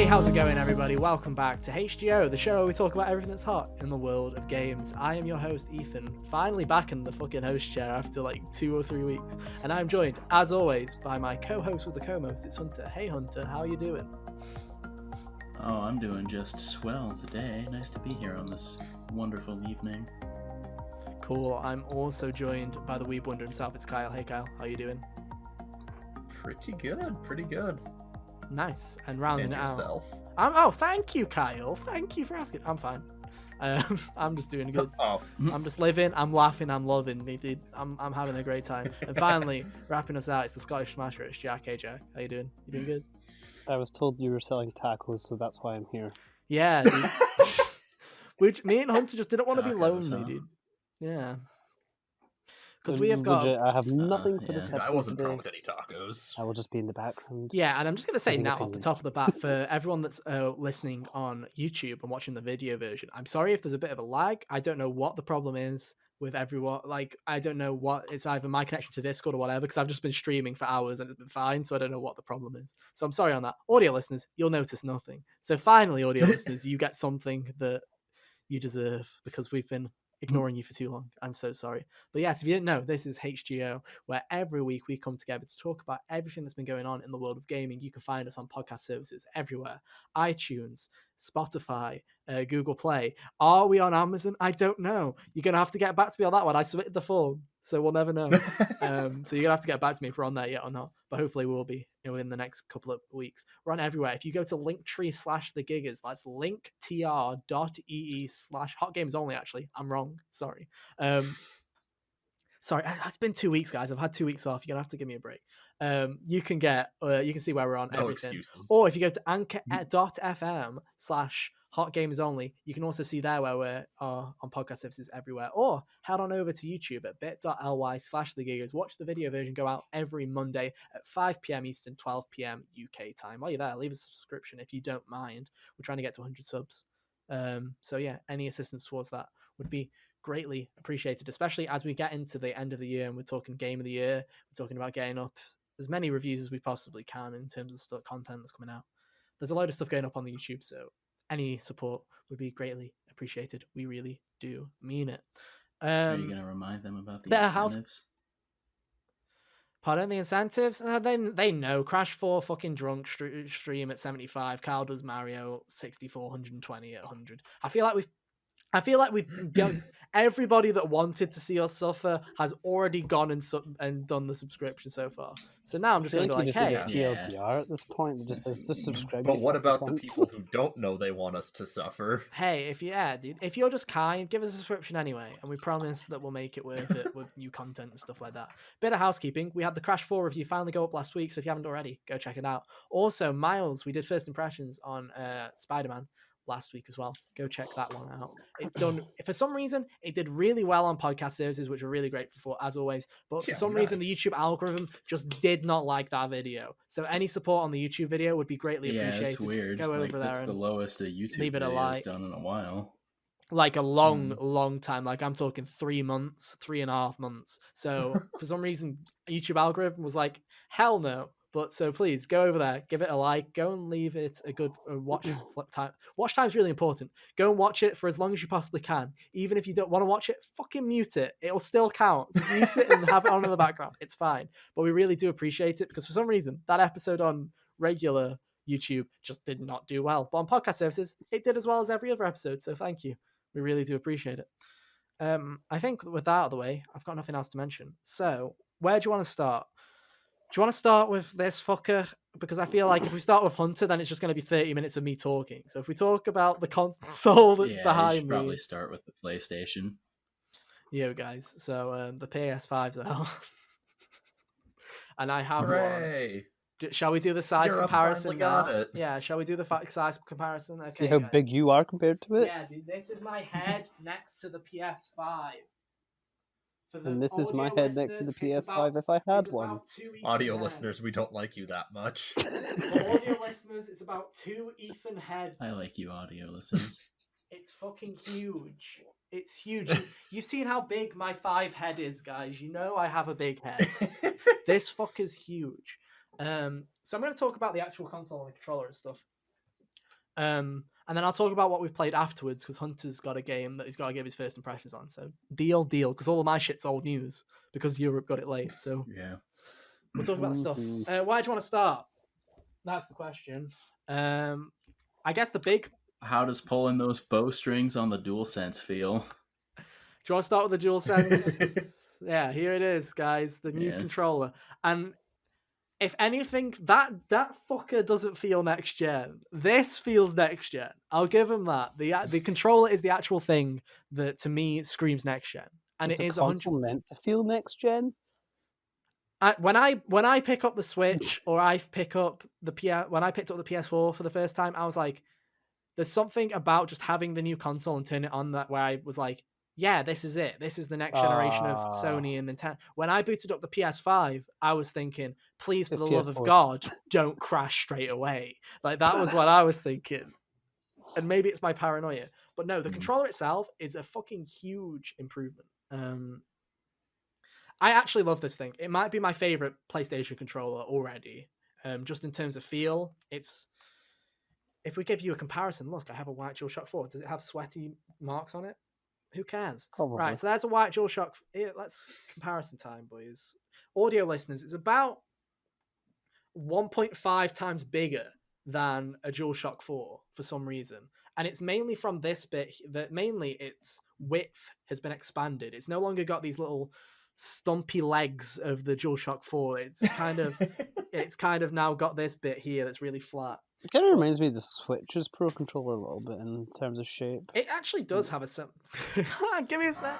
Hey, how's it going, everybody? Welcome back to HGO, the show where we talk about everything that's hot in the world of games. I am your host, Ethan, finally back in the fucking host chair after like 2 or 3 weeks, and I'm joined, as always, by my co-host with the co-most. It's Hunter. Hey, Hunter, how are you doing? Oh, I'm doing just swell today. Nice to be here on this wonderful evening. Cool. I'm also joined by the Weeb Wonder himself. It's Kyle. Hey, Kyle, how are you doing? Pretty good. Nice. And rounding And it out. yourself? Oh, thank you, Kyle. Thank you for asking. I'm fine. I'm just doing good. Oh, I'm just living. I'm laughing. I'm loving. I'm having a great time. And finally, wrapping us out, it's the Scottish Smasher. It's Jack. Hey, Jack. How you doing? You doing good? I was told you were selling tacos, so that's why I'm here. Yeah, dude. Which me and Hunter just didn't want to be Tacos, lonely, huh? dude. Yeah. Because we have got... Legit, I have nothing for this yeah. episode I wasn't today. promised any tacos. I will just be in the background. Yeah, and I'm just going to say Having now off the top opinions. of the bat, for everyone that's listening on YouTube and watching the video version, I'm sorry if there's a bit of a lag. I don't know what the problem is with everyone. Like, I don't know what... It's either my connection to Discord or whatever, because I've just been streaming for hours and it's been fine, so I don't know what the problem is. So I'm sorry on that. Audio listeners, you'll notice nothing. So finally, audio listeners, you get something that you deserve, because we've been ignoring you for too long. I'm so sorry. But yes, if you didn't know, this is HGO, where every week we come together to talk about everything that's been going on in the world of gaming. You can find us on podcast services everywhere: iTunes, Spotify, Google Play. Are we on Amazon? I don't know. You're going to have to get back to me on that one. I submitted the form, so we'll never know. So you're going to have to get back to me if we're on there yet or not. But hopefully we'll be within the next couple of weeks. We're on everywhere. If you go to linktree/thegiggers, that's linktr.ee/hotgamesonly, actually. I'm wrong. Sorry. Sorry, it's been 2 weeks, guys. I've had 2 weeks off. You're going to have to give me a break. You can see where we're on No everything. excuses. Or if you go to anchor.fm/hotgamesonly, you can also see there where we're on podcast services everywhere. Or head on over to YouTube at bit.ly/thegiggers. Watch the video version go out every Monday at 5 p.m. Eastern, 12 p.m. UK time. While you're there, leave a subscription if you don't mind. We're trying to get to 100 subs. So yeah, any assistance towards that would be greatly appreciated, especially as we get into the end of the year and we're talking game of the year. We're talking about getting up as many reviews as we possibly can in terms of content that's coming out. There's a load of stuff going up on the YouTube, so any support would be greatly appreciated. We really do mean it. Are you going to remind them about the better incentives? Pardon, the incentives? They know. Crash 4 fucking drunk stream at 75. Kyle does Mario 64, 120 at 100. I feel like we've done... Everybody that wanted to see us suffer has already gone and done the subscription so far. So now I'm just going to be like, hey... TLDR at this point, just subscribe. But what about the people who don't know they want us to suffer? Hey, if you're just kind, give us a subscription anyway, and we promise that we'll make it worth it with new content and stuff like that. Bit of housekeeping: we had the Crash 4 review finally go up last week, so if you haven't already, go check it out. Also, Miles, we did first impressions on Spider-Man last week as well. Go check that one out. It's done. For some reason, it did really well on podcast services, which we're really grateful for, as always. But for some reason, the YouTube algorithm just did not like that video. So any support on the YouTube video would be greatly appreciated. Yeah, it's weird. Go over there. It's the lowest a YouTube leave it a video like. has done in a while. Like a long time. Like I'm talking 3 months, 3.5 months. So for some reason, YouTube algorithm was like, hell no. But so please go over there, give it a like, go and leave it a good watch time. Watch time is really important. Go and watch it for as long as you possibly can. Even if you don't want to watch it, fucking mute it. It'll still count. Mute it and have it on in the background. It's fine. But we really do appreciate it, because for some reason, that episode on regular YouTube just did not do well. But on podcast services, it did as well as every other episode. So thank you. We really do appreciate it. I think with that out of the way, I've got nothing else to mention. So where do you want to start? Do you want to start with this fucker? Because I feel like if we start with Hunter, then it's just going to be 30 minutes of me talking. So if we talk about the console that's behind you should me... probably start with the PlayStation. Yo, guys. So the PS5's out. And I have Hooray! one. Shall we do the size Europe comparison finally got now? it. Yeah, shall we do the size comparison? Okay, See how guys. big you are compared to it? Yeah, dude, this is my head next to the PS5. And this is my head next to the PS5 if I had one. Audio listeners, we don't like you that much. For audio listeners, it's about 2 Ethan heads. I like you, audio listeners. It's fucking huge. It's huge. You've seen how big my 5 head is, guys. You know I have a big head. This fucker's huge. So I'm going to talk about the actual console and the controller and stuff. And then I'll talk about what we've played afterwards, because Hunter's got a game that he's got to give his first impressions on. So deal, because all of my shit's old news because Europe got it late. So Yeah. we'll talk about the stuff. Mhm. Why do you want to start? That's the question. I guess the big. How does pulling those bowstrings on the DualSense feel? Do you want to start with the DualSense? Yeah, here it is, guys. The new controller. And if anything, that fucker doesn't feel next gen. This feels next gen. I'll give him that. The controller is the actual thing that to me screams next gen, and Is it the is console meant to feel next gen? When I pick up the Switch or I pick up when I picked up the PS4 for the first time, I was like, there's something about just having the new console and turn it on that where I was like, yeah, this is it. This is the next generation of Sony and Nintendo. When I booted up the PS5, I was thinking, please, for It's the love of PS4. God, don't crash straight away. Like, that was what I was thinking. And maybe it's my paranoia. But no, the controller itself is a fucking huge improvement. I actually love this thing. It might be my favorite PlayStation controller already. Just in terms of feel, it's... If we give you a comparison, look, I have a white DualShock 4. Does it have sweaty marks on it? Who cares? Probably. Right, so there's a white DualShock. Let's comparison time, boys. Audio listeners, it's about 1.5 times bigger than a DualShock 4 for some reason. And it's mainly from this bit that mainly its width has been expanded. It's no longer got these little stumpy legs of the DualShock 4. It's kind of now got this bit here that's really flat. It kind of reminds me of the Switch's Pro Controller a little bit in terms of shape. It actually does have a give me a sec.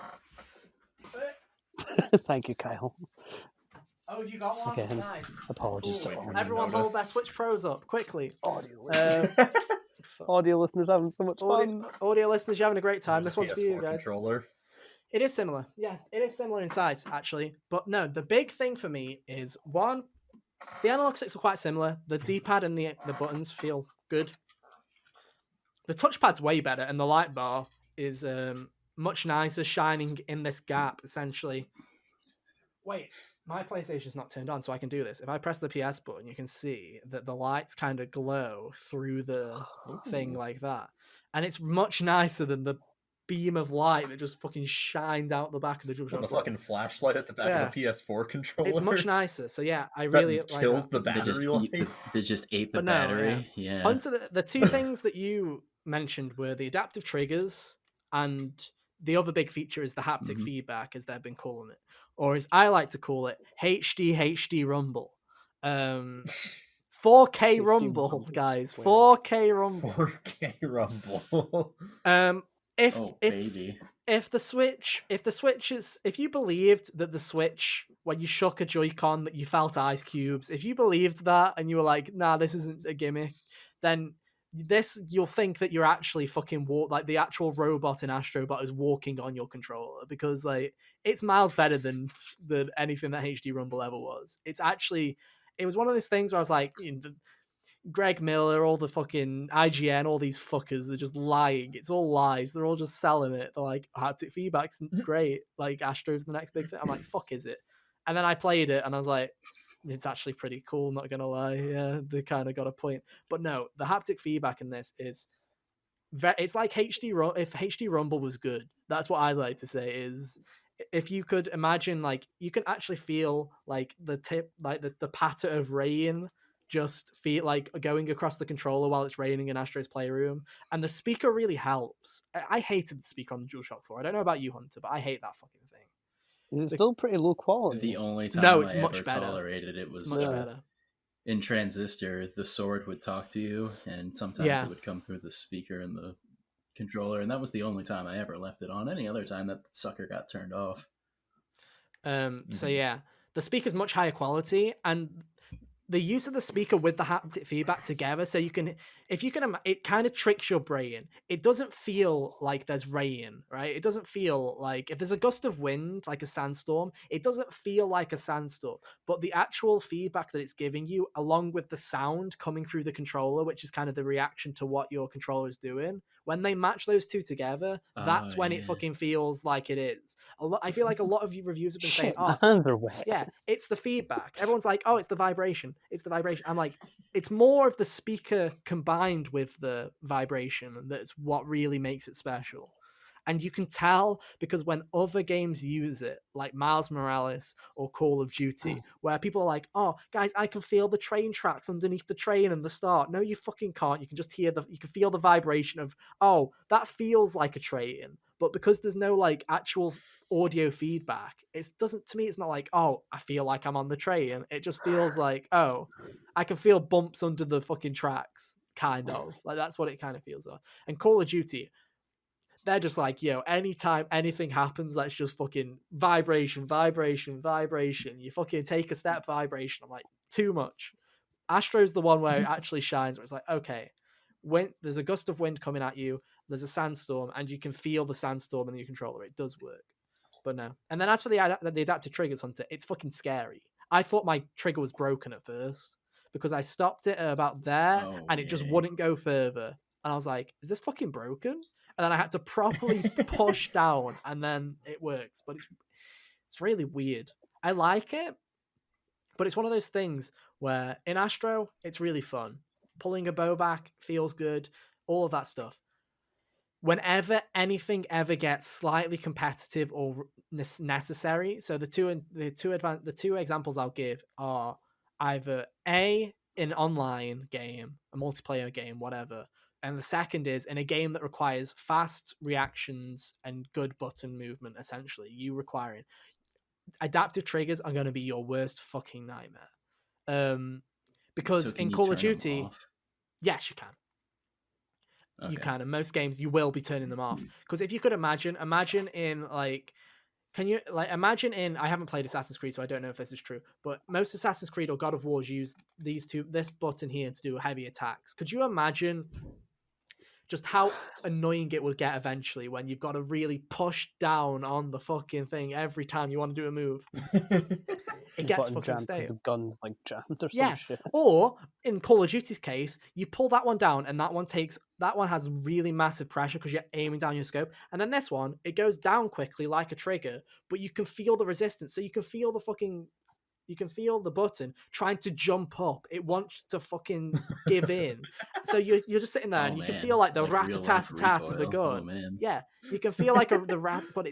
Thank you, Kyle. Oh, have you got one? Again, Nice. apologies to all. Everyone hold their Switch Pros up quickly. Audio listeners having so much fun. Audio listeners, you're having a great time. This one's for you PS4 guys. controller. It is similar. Yeah, it is similar in size, actually. But no, the big thing for me is, one, the analog sticks are quite similar. The D-pad and the buttons feel good. The touchpad's way better, and the light bar is much nicer, shining in this gap, essentially. Wait, my PlayStation's not turned on, so I can do this. If I press the PS button, you can see that the lights kind of glow through the thing like that. And it's much nicer than the beam of light that just fucking shined out the back of the DualShock. The fucking flashlight at the back of the PS4 controller. It's much nicer. So yeah, I really that kills like the battery life. They just ate the But no, battery. Yeah. Hunter, the two things that you mentioned were the adaptive triggers, and the other big feature is the haptic feedback, as they've been calling it, or as I like to call it, HD Rumble. 4K Rumble, guys. 4K Rumble. 4K Rumble. If you believed that the Switch, when you shook a Joy-Con, that you felt ice cubes, if you believed that and you were like, nah, this isn't a gimmick, then you'll think that you're actually fucking like the actual robot in Astrobot is walking on your controller, because like it's miles better than anything that HD Rumble ever was. It was one of those things where I was like, Greg Miller, all the fucking IGN, all these fuckers are just lying. It's all lies. They're all just selling it. They're like, haptic feedback's great. Like, Astro's the next big thing. I'm like, fuck is it? And then I played it and I was like, it's actually pretty cool, not gonna lie. Yeah, they kind of got a point. But no, the haptic feedback in this is it's like if HD Rumble was good. That's what I like to say, is if you could imagine, like, you can actually feel like the tip, like the patter of rain just feel like going across the controller while it's raining in Astro's Playroom. And the speaker really helps. I hated the speaker on the DualShock 4. I don't know about you, Hunter, but I hate that fucking thing. Is it still pretty low quality? The only time No, it's I much ever better. tolerated it was It's much better. In Transistor. The sword would talk to you, and sometimes it would come through the speaker and the controller, and that was the only time I ever left it on. Any other time, that sucker got turned off. So yeah, the speaker's much higher quality, and the use of the speaker with the haptic feedback together, so it kind of tricks your brain. It doesn't feel like there's rain, right? It doesn't feel like, if there's a gust of wind, like a sandstorm, it doesn't feel like a sandstorm. But the actual feedback that it's giving you, along with the sound coming through the controller, which is kind of the reaction to what your controller is doing, when they match those two together, that's when it fucking feels like it is. I feel like a lot of reviews have been saying, hands are wet. yeah, it's the feedback. Everyone's like, oh, it's the vibration. It's the vibration. I'm like, it's more of the speaker combined with the vibration that's what really makes it special. And you can tell because when other games use it, like Miles Morales or Call of Duty, where people are like, "Oh, guys, I can feel the train tracks underneath the train and the start." No, you fucking can't. You can just you can feel the vibration of, "Oh, that feels like a train." But because there's no like actual audio feedback, it doesn't. To me, it's not like, "Oh, I feel like I'm on the train." It just feels like, "Oh, I can feel bumps under the fucking tracks." Kind of like that's what it kind of feels like. And Call of Duty, they're just like, anytime anything happens, let's just fucking vibration. You fucking take a step, vibration. I'm like, too much. Astro's the one where it actually shines, where it's like, okay, there's a gust of wind coming at you, there's a sandstorm, and you can feel the sandstorm in your controller. It does work. But no. And then as for the adaptive triggers, Hunter, it's fucking scary. I thought my trigger was broken at first because I stopped it at about there and it just wouldn't go further. And I was like, is this fucking broken? And then I had to properly push down, and then it works. But it's really weird. I like it, but it's one of those things where in Astro, it's really fun. Pulling a bow back feels good, all of that stuff. Whenever anything ever gets slightly competitive or necessary, so the two examples I'll give are either an online game, a multiplayer game, whatever, and the second is in a game that requires fast reactions and good button movement. Essentially, you requiring adaptive triggers are going to be your worst fucking nightmare. Because in Call of Duty, yes, you can. Okay. You can. In most games, you will be turning them off. Because if you could imagine in like, imagine in, I haven't played Assassin's Creed, so I don't know if this is true, but most Assassin's Creed or God of Wars use this button here to do heavy attacks. Could you imagine just how annoying it would get eventually when you've got to really push down on the fucking thing every time you want to do a move? It gets fucking stale. The gun's like jammed or some shit. Or in Call of Duty's case, you pull that one down and that one has really massive pressure because you're aiming down your scope. And then this one, it goes down quickly like a trigger, but you can feel the resistance. So you can feel the button trying to jump up. It wants to fucking give in. So you're just sitting there and you can feel like the rat-a-tat-a-tat of the gun. Yeah, you can feel like the rat, but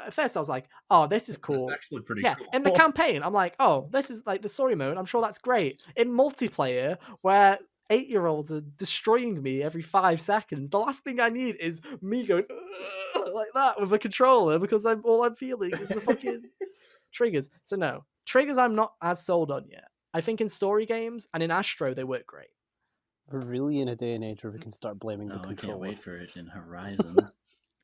at first I was like, oh, this is cool. It's actually pretty cool. In the campaign, I'm like, oh, this is like the story mode. I'm sure that's great. In multiplayer, where 8-year-olds are destroying me every 5 seconds, the last thing I need is me going like that with a controller because all I'm feeling is the fucking triggers. So no. Triggers I'm not as sold on yet. I think in story games and in Astro, they work great. We're really in a day and age where we can start blaming the controller. I can't wait for it in Horizon.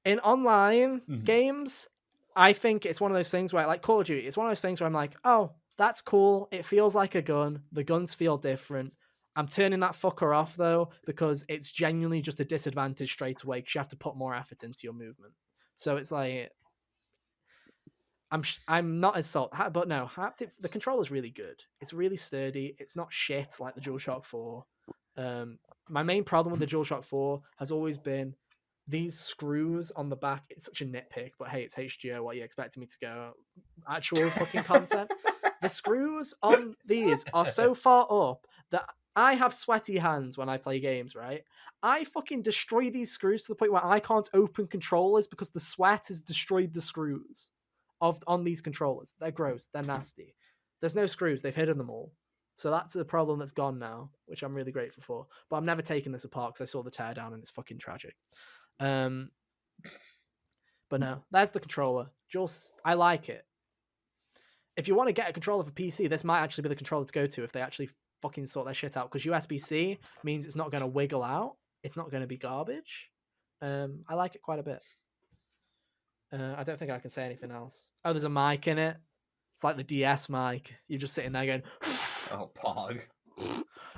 In online games, I think it's one of those things where, like Call of Duty, it's one of those things where I'm like, oh, that's cool. It feels like a gun. The guns feel different. I'm turning that fucker off, though, because it's genuinely just a disadvantage straight away because you have to put more effort into your movement. So it's like... I'm not as sold, but no, the controller's really good. It's really sturdy. It's not shit like the DualShock 4. My main problem with the DualShock 4 has always been these screws on the back. It's such a nitpick, but hey, it's HGO. What are you expecting me to go? Actual fucking content. The screws on these are so far up that I have sweaty hands when I play games, right? I fucking destroy these screws to the point where I can't open controllers because the sweat has destroyed the screws on these controllers. They're gross. They're nasty. There's no screws. They've hidden them all. So that's a problem that's gone now, which I'm really grateful for. But I'm never taking this apart because I saw the teardown and it's fucking tragic. But no, there's the controller. I like it. If you want to get a controller for PC, this might actually be the controller to go to if they actually fucking sort their shit out. Because USB-C means it's not going to wiggle out. It's not going to be garbage. I like it quite a bit. I don't think I can say anything else. Oh, there's a mic in it. It's like the DS mic. You're just sitting there going... Oh, pog.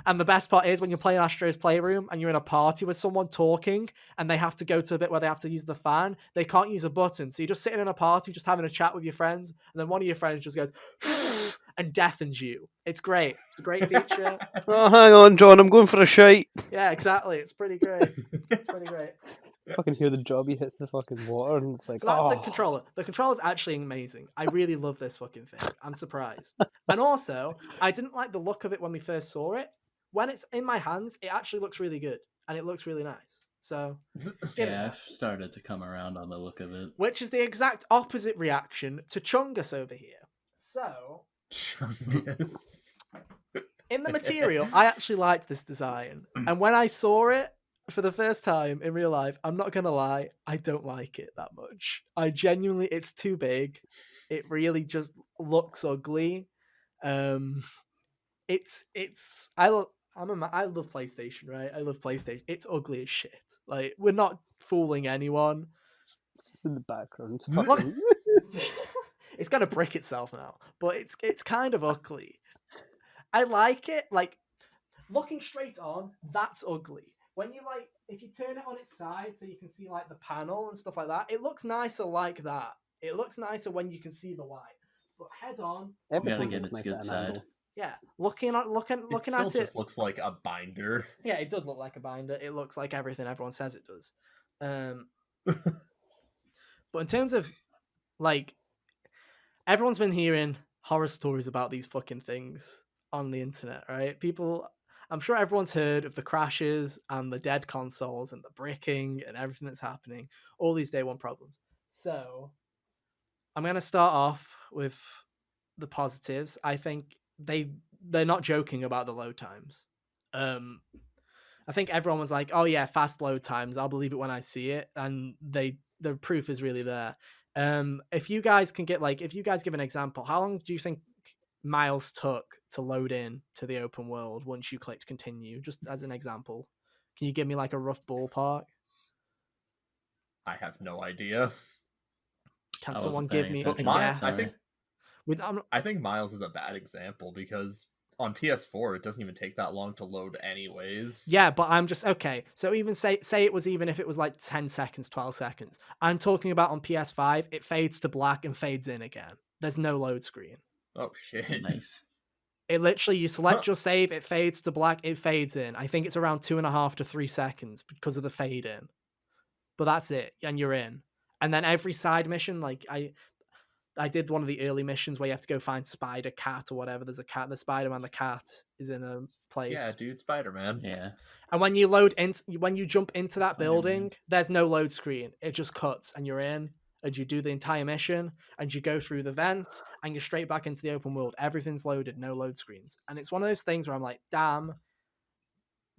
And the best part is when you're playing Astro's Playroom and you're in a party with someone talking and they have to go to a bit where they have to use the fan, they can't use a button. So you're just sitting in a party, just having a chat with your friends, and then one of your friends just goes and deafens you. It's great. It's a great feature. Oh, hang on, John. I'm going for a shite. Yeah, exactly. It's pretty great. It's pretty great. I can hear the jobby hits the fucking water, and it's like, so that's the controller. The controller's actually amazing. I really love this fucking thing. I'm surprised. And also, I didn't like the look of it when we first saw it, when it's in my hands, it actually looks really good and it looks really nice. So I've started to come around on the look of it. Which is the exact opposite reaction to Chungus over here. So in the material, I actually liked this design. And when I saw it for the first time in real life, I'm not gonna lie, I don't like it that much. I genuinely, it's too big. It really just looks ugly. I love PlayStation, right? I love PlayStation. It's ugly as shit. Like, we're not fooling anyone. It's just in the background. It's gonna brick itself now, but it's kind of ugly. I like it. Like, looking straight on, that's ugly. When you like, if you turn it on its side so you can see like the panel and stuff like that, it looks nicer like that. It looks nicer when you can see the white. But head on, Everything get looks its nice good at an side. angle. yeah, looking at It still it, just looks like a binder. yeah, it does look like a binder. It looks like everything everyone says it does. But in terms of like, everyone's been hearing horror stories about these fucking things on the internet, right? People, I'm sure everyone's heard of the crashes and the dead consoles and the bricking and everything that's happening, all these day one problems. So I'm going to start off with the positives. I think they're not joking about the load times. I think everyone was like, "Oh yeah, fast load times. I'll believe it when I see it," and the proof is really there. If you guys can get if you guys give an example, how long do you think Miles took to load in to the open world once you clicked continue? Just as an example, can you give me like a rough ballpark? I have no idea. Can I someone wasn't give paying me a attention. guess? Sorry. I think Miles is a bad example because on PS4 it doesn't even take that long to load anyways. Yeah, but I'm just okay. So even say it was, even if it was like 10 seconds, 12 seconds. I'm talking about on PS5, it fades to black and fades in again. There's no load screen. Oh shit. Nice. It literally, you select your save, it fades to black, it fades in. I think it's around 2.5 to 3 seconds because of the fade in. But that's it, and you're in. And then every side mission, like I did one of the early missions where you have to go find Spider Cat or whatever. There's a cat, the Spider-Man, the cat is in a place. Yeah, dude, Spider-Man. Yeah. And when you when you jump into that building, there's no load screen. It just cuts and you're in, and you do the entire mission, and you go through the vent, and you're straight back into the open world. Everything's loaded, no load screens. And it's one of those things where I'm like, damn,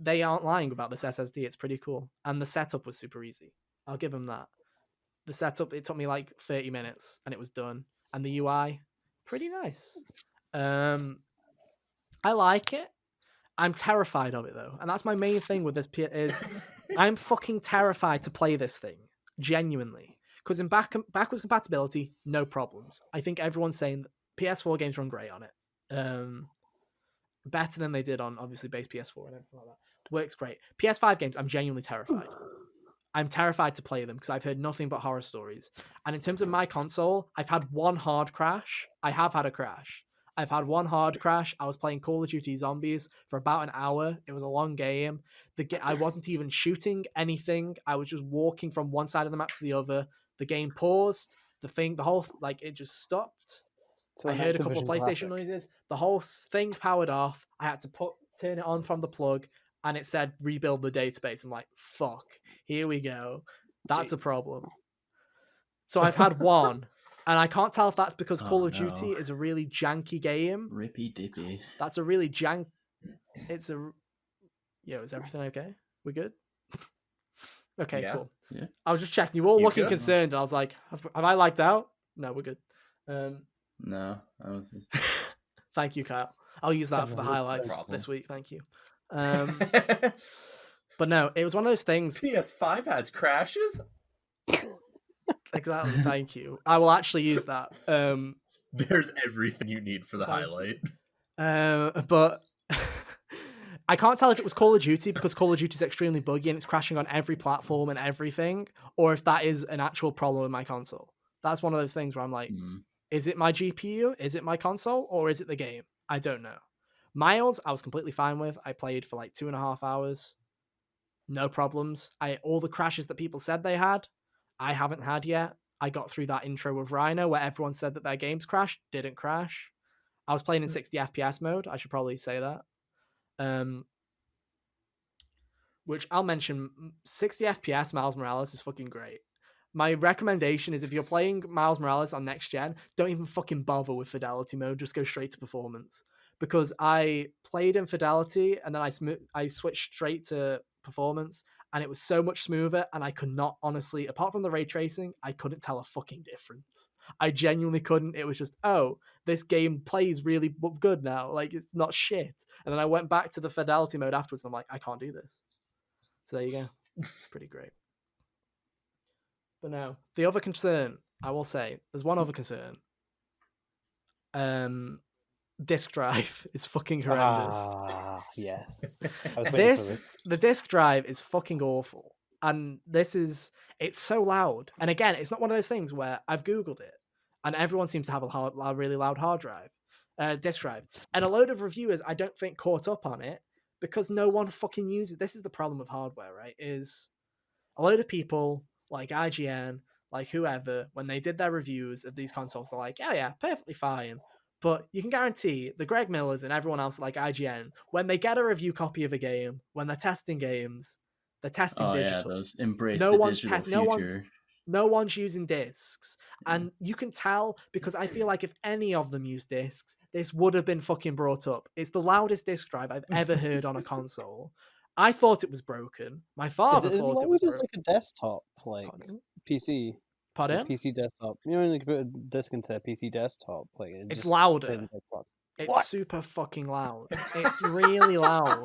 they aren't lying about this SSD. It's pretty cool. And the setup was super easy. I'll give them that. The setup, it took me like 30 minutes and it was done. And the UI, pretty nice. I like it. I'm terrified of it though. And that's my main thing with this is I'm fucking terrified to play this thing. Genuinely. Because in backwards compatibility, no problems. I think everyone's saying that PS4 games run great on it. Better than they did on obviously base PS4 and everything like that. Works great. PS5 games, I'm genuinely terrified. I'm terrified to play them because I've heard nothing but horror stories. And in terms of my console, I've had one hard crash. I have had a crash. I've had one hard crash. I was playing Call of Duty Zombies for about an hour. It was a long game. I wasn't even shooting anything. I was just walking from one side of the map to the other. The game paused. It just stopped. So I heard a couple of PlayStation noises. The whole thing powered off. I had to turn it on from the plug, and it said rebuild the database. I'm like, fuck, here we go. That's a problem. So I've had one, and I can't tell if that's because Call of Duty is a really janky game. Rippy dippy. That's a really Yo, is everything okay? We good? Okay, Yeah. cool. Yeah. I was just checking. You all looking good? concerned, and I was like, have I lagged out? No, we're good. No, I was just... Thank you, Kyle. I'll use that for the highlights this week. Thank you. But no, it was one of those things. PS5 has crashes? Exactly. Thank you. I will actually use that. There's everything you need for the highlight. But I can't tell if it was Call of Duty because Call of Duty is extremely buggy and it's crashing on every platform and everything, or if that is an actual problem with my console. That's one of those things where I'm like, is it my GPU? Is it my console? Or is it the game? I don't know. Miles, I was completely fine with. I played for like 2.5 hours. No problems. All the crashes that people said they had, I haven't had yet. I got through that intro with Rhino where everyone said that their games crashed. Didn't crash. I was playing in 60 FPS mode. I should probably say that. which I'll mention, 60 FPS Miles Morales is fucking great. My recommendation is if you're playing Miles Morales on next gen, don't even fucking bother with fidelity mode. Just go straight to performance. Because I played in fidelity and then I switched straight to performance, and it was so much smoother. And I could not, honestly, apart from the ray tracing, I couldn't tell a fucking difference. I genuinely couldn't. It was just, oh, this game plays really good now. Like, it's not shit. And then I went back to the fidelity mode afterwards, and I'm like, I can't do this. So there you go. It's pretty great. But no, the other concern, I will say, there's one other concern. Disk drive is fucking horrendous. Ah, yes. I was waiting for this. The disk drive is fucking awful. And it's so loud. And again, it's not one of those things where I've Googled it and everyone seems to have a really loud disk drive. And a load of reviewers, I don't think, caught up on it because no one fucking uses it. This is the problem with hardware, right? Is a load of people like IGN, like whoever, when they did their reviews of these consoles, they're like, oh yeah, perfectly fine. But you can guarantee the Greg Millers and everyone else like IGN, when they get a review copy of a game, when they're testing games, they're testing digital. Yeah, those embrace the digital future. No one's using discs. And you can tell because I feel like if any of them use discs, this would have been fucking brought up. It's the loudest disc drive I've ever heard on a console. I thought it was broken. My father thought it was broken. Like a desktop, like PC. Pardon? PC desktop. You know, when you put a disc into a PC desktop, like it's louder. It's super fucking loud. It's really loud.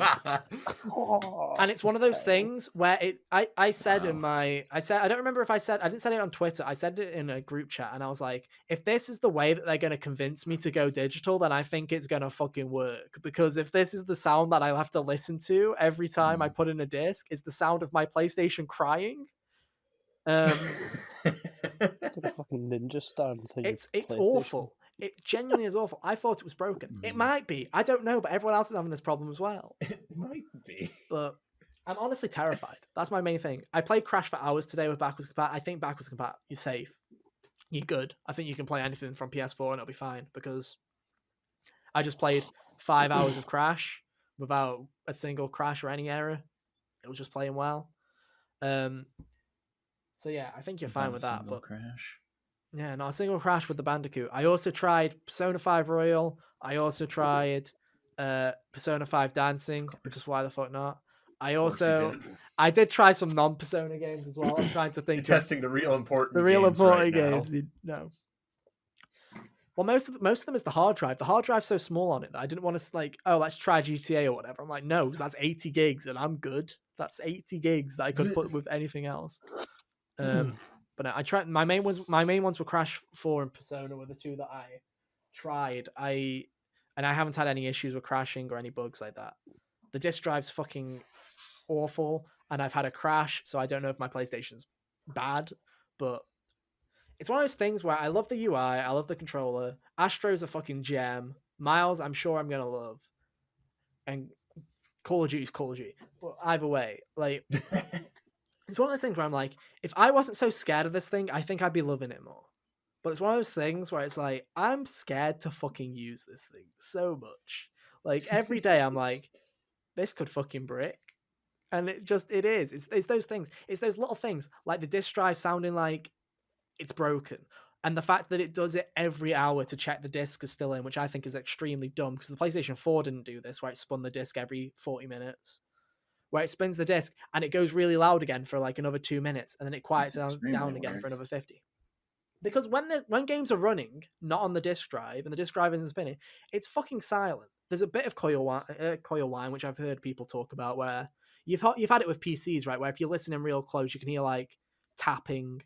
And it's one of those things where I said I don't remember if I didn't say it on Twitter. I said it in a group chat and I was like, if this is the way that they're going to convince me to go digital, then I think it's going to fucking work. Because if this is the sound that I'll have to listen to every time I put in a disc, is the sound of my PlayStation crying. It's like a fucking ninja star. It's awful. It genuinely is awful. I thought it was broken. It might be. I don't know, but everyone else is having this problem as well. It might be. But I'm honestly terrified. That's my main thing. I played Crash for hours today with backwards compat. I think backwards compat, you're safe. You're good. I think you can play anything from PS4 and it'll be fine because I just played 5 hours of Crash without a single crash or any error. It was just playing well. So yeah, I think you're fine with that. But crash. Yeah, not a single crash with the Bandicoot. I also tried Persona 5 Royal. I also tried Persona 5 Dancing, because why the fuck not? I did try some non-Persona games as well. I'm trying to think. Testing the real important games. No. Well, most of them is the hard drive. The hard drive's so small on it that I didn't want to let's try GTA or whatever. I'm like, no, because that's 80 gigs and I'm good. That's 80 gigs that I could put with anything else. But I tried. My main ones were Crash 4 and Persona were the two that I tried. I haven't had any issues with crashing or any bugs like that. The disk drive's fucking awful, and I've had a crash, so I don't know if my PlayStation's bad, but it's one of those things where I love the UI, I love the controller. Astro's a fucking gem. Miles, I'm sure I'm gonna love, and Call of Duty's Call of Duty. But either way, like. It's one of those things where I'm like, if I wasn't so scared of this thing, I think I'd be loving it more. But it's one of those things where it's like, I'm scared to fucking use this thing so much. Like, every day I'm like, this could fucking brick. And it is. It's those things. It's those little things, like the disk drive sounding like it's broken. And the fact that it does it every hour to check the disc is still in, which I think is extremely dumb, because the PlayStation 4 didn't do this, where it spun the disc every 40 minutes. Where it spins the disc and it goes really loud again for like another 2 minutes, and then it quiets down again for another 50. Because when games are running, not on the disk drive, and the disk drive isn't spinning, it's fucking silent. There's a bit of coil whine, which I've heard people talk about, where you've had it with PCs, right? Where if you're listening real close, you can hear like tapping,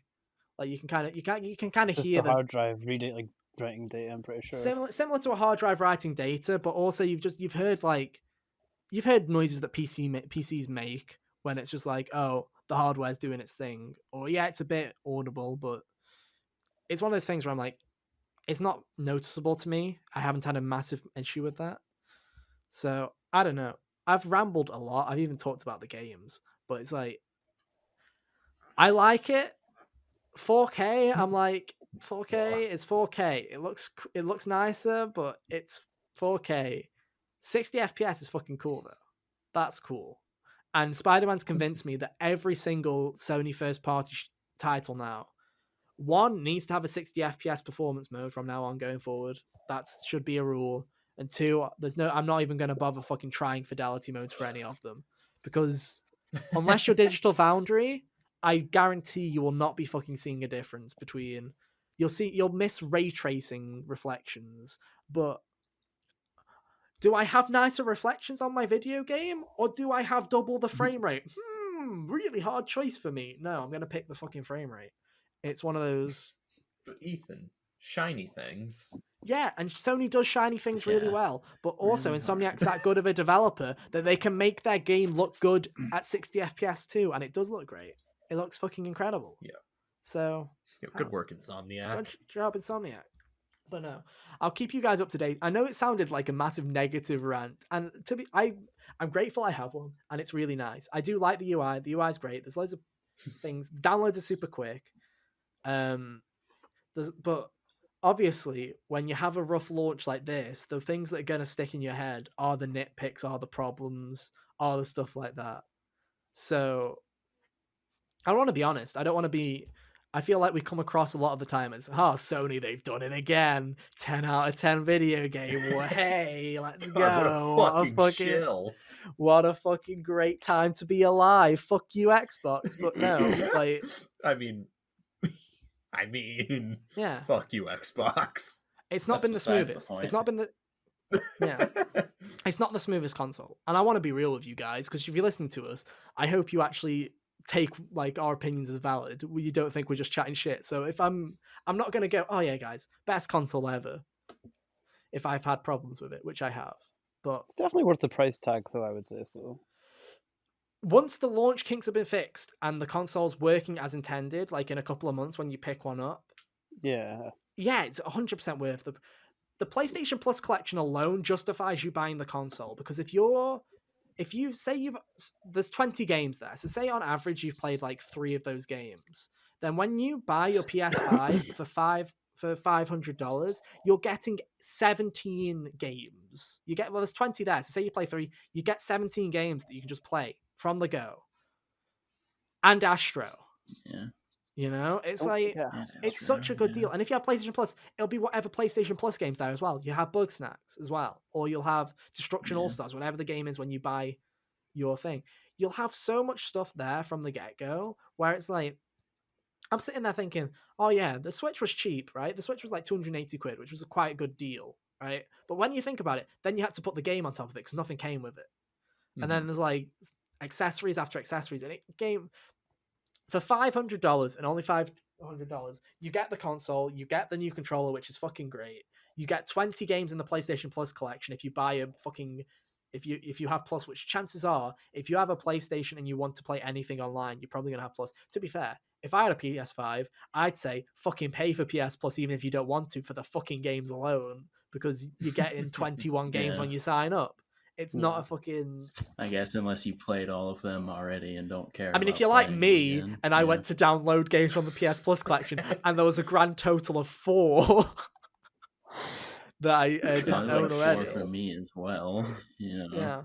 like you can kind of hear the hard drive writing data. I'm pretty sure similar to a hard drive writing data, but also you've heard noises that PCs make when it's just like, oh, the hardware's doing its thing. Or, yeah, it's a bit audible, but it's one of those things where I'm like, it's not noticeable to me. I haven't had a massive issue with that. So, I don't know. I've rambled a lot. I've even talked about the games. But it's like, I like it. 4K, I'm like, 4K is 4K. It looks nicer, but it's 4K. 60 FPS is fucking cool, though. That's cool. And Spider-Man's convinced me that every single Sony first-party title now, one, needs to have a 60 FPS performance mode from now on going forward. That should be a rule. And two, I'm not even going to bother fucking trying fidelity modes for any of them, because unless you're Digital Foundry, I guarantee you will not be fucking seeing a difference between. You'll miss ray tracing reflections, but do I have nicer reflections on my video game, or do I have double the frame rate? Really hard choice for me. No, I'm going to pick the fucking frame rate. It's one of those. But Ethan, shiny things. Yeah, and Sony does shiny things really Yeah. well, but also Really Insomniac's hard. that good of a developer that they can make their game look good at 60 FPS too, and it does look great. It looks fucking incredible. Yeah. So Good work, Insomniac. good job, Insomniac. But no, I'll keep you guys up to date. I know it sounded like a massive negative rant, and I'm grateful I have one, and it's really nice. I do like the UI. The UI is great. There's loads of things. Downloads are super quick. But obviously, when you have a rough launch like this, the things that are going to stick in your head are the nitpicks, are the problems, are the stuff like that. So I want to be honest. I feel like we come across a lot of the time as, Sony, they've done it again. 10 out of 10 video game. Well, hey, let's go. What a fucking great time to be alive. Fuck you, Xbox. But no, like, I mean, yeah. Fuck you, Xbox. It's not been the smoothest. It's not been the it's not the smoothest console. And I want to be real with you guys, because if you're listening to us, I hope you actually take like our opinions as valid. You don't think we're just chatting shit. So if I'm not gonna go, oh yeah, guys, best console ever, if I've had problems with it, which I have. But it's definitely worth the price tag, though, I would say so. Once the launch kinks have been fixed and the console's working as intended, like in a couple of months when you pick one up, yeah, it's 100% worth the PlayStation Plus collection alone justifies you buying the console, because if you say there's 20 games there, so say on average you've played like 3 of those games, then when you buy your PS5 for $500, you're getting 17 games. There's 20 there, so say you play 3, you get 17 games that you can just play from the go. And Astro. Yeah. You know, it's it's such a good deal. And if you have PlayStation Plus, it'll be whatever PlayStation Plus games there as well. You have Bug Snacks as well, or you'll have Destruction All-Stars, whatever the game is when you buy your thing. You'll have so much stuff there from the get-go where it's like, I'm sitting there thinking, oh yeah, the Switch was cheap, right? The Switch was like 280 quid, which was quite a good deal, right? But when you think about it, then you had to put the game on top of it because nothing came with it. Mm-hmm. And then there's like accessories after accessories, and it came for $500 and only $500. You get the console, you get the new controller, which is fucking great. You get 20 games in the PlayStation Plus collection if you buy a fucking if you have Plus, which chances are, if you have a PlayStation and you want to play anything online, you're probably gonna have Plus. To be fair, if I had a PS5, I'd say fucking pay for PS Plus even if you don't want to, for the fucking games alone, because you're getting 21 games when you sign up. It's not a fucking... I guess unless you played all of them already and don't care. I mean, if you're like me and I went to download games from the PS Plus collection and there was a grand total of 4 that I didn't own already. 4 for me as well. Yeah.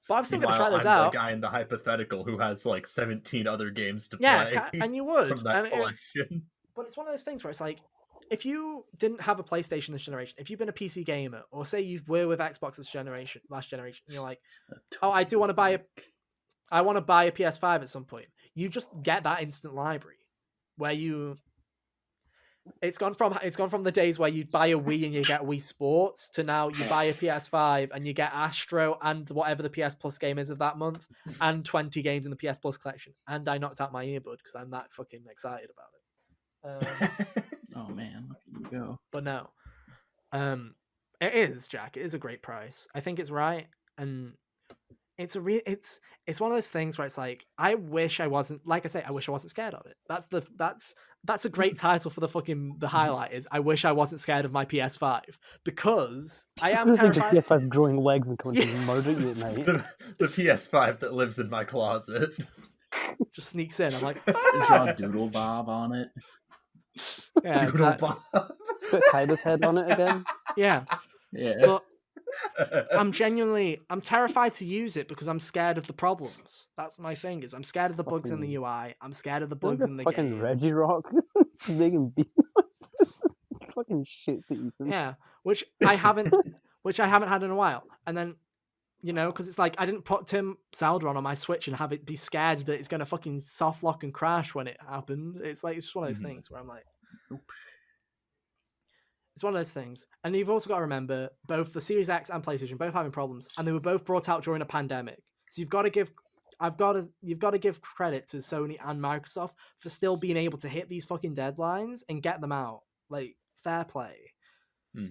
But I'm still going to try those out. I'm the guy in the hypothetical who has like 17 other games to play. Yeah, and you would. From that collection. But it's one of those things where it's like, if you didn't have a PlayStation this generation, if you've been a PC gamer, or say you were with Xbox last generation, and you're like, oh, I want to buy a PS5 at some point, you just get that instant library where it's gone from the days where you buy a Wii and you get Wii Sports to now you buy a PS5 and you get Astro and whatever the PS Plus game is of that month and 20 games in the PS Plus collection. And I knocked out my earbud because I'm that fucking excited about it. Oh man, look at you go. But no, it is, Jack. It is a great price. I think it's right, and it's one of those things where it's like, I wish I wasn't scared of it. That's a great title for the highlight is, I wish I wasn't scared of my PS5, because I am terrified. The PS5 growing legs and coming to murder you at night. The PS5 that lives in my closet just sneaks in. I'm like, draw Doodle Bob on it. Yeah, Doodle Bob. Put Kaiba's head on it again. Yeah. Yeah. But I'm terrified to use it because I'm scared of the problems. That's my thing. Is I'm scared of the bugs in the UI. I'm scared of the bugs in the fucking game. Reggie Rock. It's making beat fucking shits at Ethan. Yeah, which I haven't had in a while. And then, because it's like I didn't put Tim Zelda on my Switch and have it be scared that it's gonna fucking soft lock and crash when it happened. It's like it's just one of those things where I'm like, it's one of those things. And you've also got to remember both the Series X and PlayStation both having problems, and they were both brought out during a pandemic. So you've got to give credit to Sony and Microsoft for still being able to hit these fucking deadlines and get them out. Like, fair play.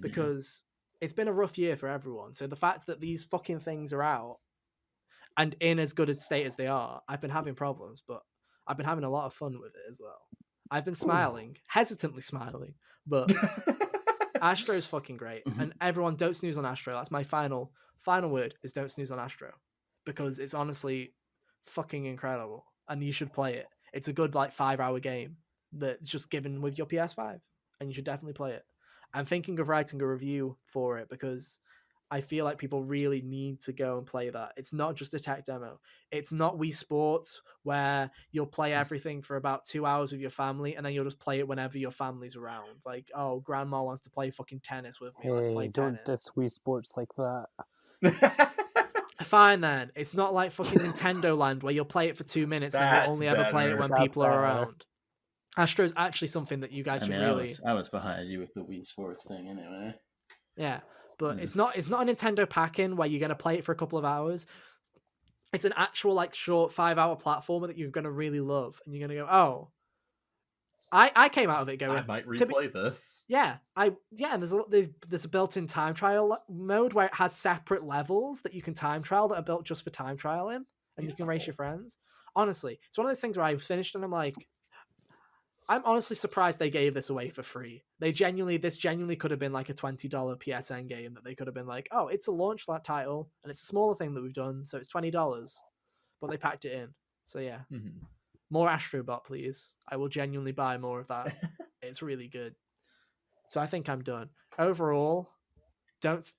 Because it's been a rough year for everyone. So the fact that these fucking things are out and in as good a state as they are, I've been having problems, but I've been having a lot of fun with it as well. I've been smiling, hesitantly smiling, but Astro's fucking great. And everyone, don't snooze on Astro. That's my final word, is don't snooze on Astro. Because it's honestly fucking incredible. And you should play it. It's a good 5-hour game that's just given with your PS5. And you should definitely play it. I'm thinking of writing a review for it because I feel like people really need to go and play that. It's not just a tech demo. It's not Wii Sports where you'll play everything for about 2 hours with your family and then you'll just play it whenever your family's around. Like, oh, grandma wants to play fucking tennis with me. Let's play tennis. Don't diss Wii Sports like that. Fine then. It's not like fucking Nintendo Land where you'll play it for 2 minutes and then you'll only ever play it when people are around. Astro's actually something that you guys should really... I was behind you with the Wii Sports thing anyway. Yeah, but it's not a Nintendo pack-in where you're going to play it for a couple of hours. It's an actual short 5-hour platformer that you're going to really love. And you're going to go, oh... I came out of it going... I might replay this. Yeah, and there's a built-in time trial mode where it has separate levels that you can time trial that are built just for time trialing. And you can race your friends. Honestly, it's one of those things where I finished and I'm like... I'm honestly surprised they gave this away for free. This genuinely could have been like a $20 PSN game that they could have been like, oh, it's a launch title and it's a smaller thing that we've done, so it's $20. But they packed it in. So yeah. More Astrobot, please. I will genuinely buy more of that. It's really good. So I think I'm done. Overall, don't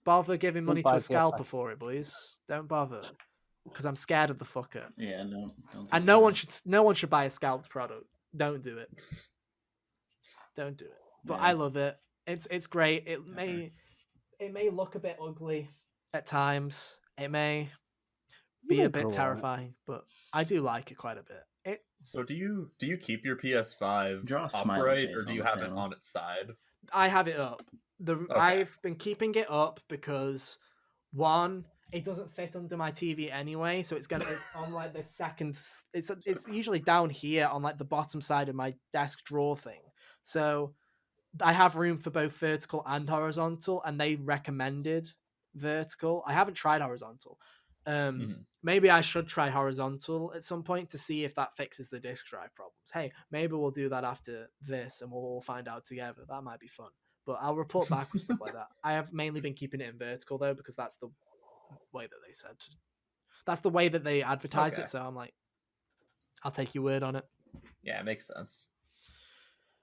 bother giving money to a scalper for it, boys. Don't bother. Because I'm scared of the fucker. Yeah, no. And no one should buy a scalped product. Don't do it. Don't do it. But I love it. It's great. It may look a bit ugly at times. It may be a bit terrifying, but I do like it quite a bit. So do you keep your PS5 upright, or do you have it on its side? I have it up. I've been keeping it up because one, it doesn't fit under my TV anyway, so it's on the second. It's usually down here on the bottom side of my desk drawer thing. So I have room for both vertical and horizontal, and they recommended vertical. I haven't tried horizontal. Maybe I should try horizontal at some point to see if that fixes the disk drive problems. Hey, maybe we'll do that after this, and we'll all find out together. That might be fun. But I'll report back with stuff like that. I have mainly been keeping it in vertical though, because that's the way that they said. That's the way that they advertised it. So I'm like, I'll take your word on it. Yeah, it makes sense.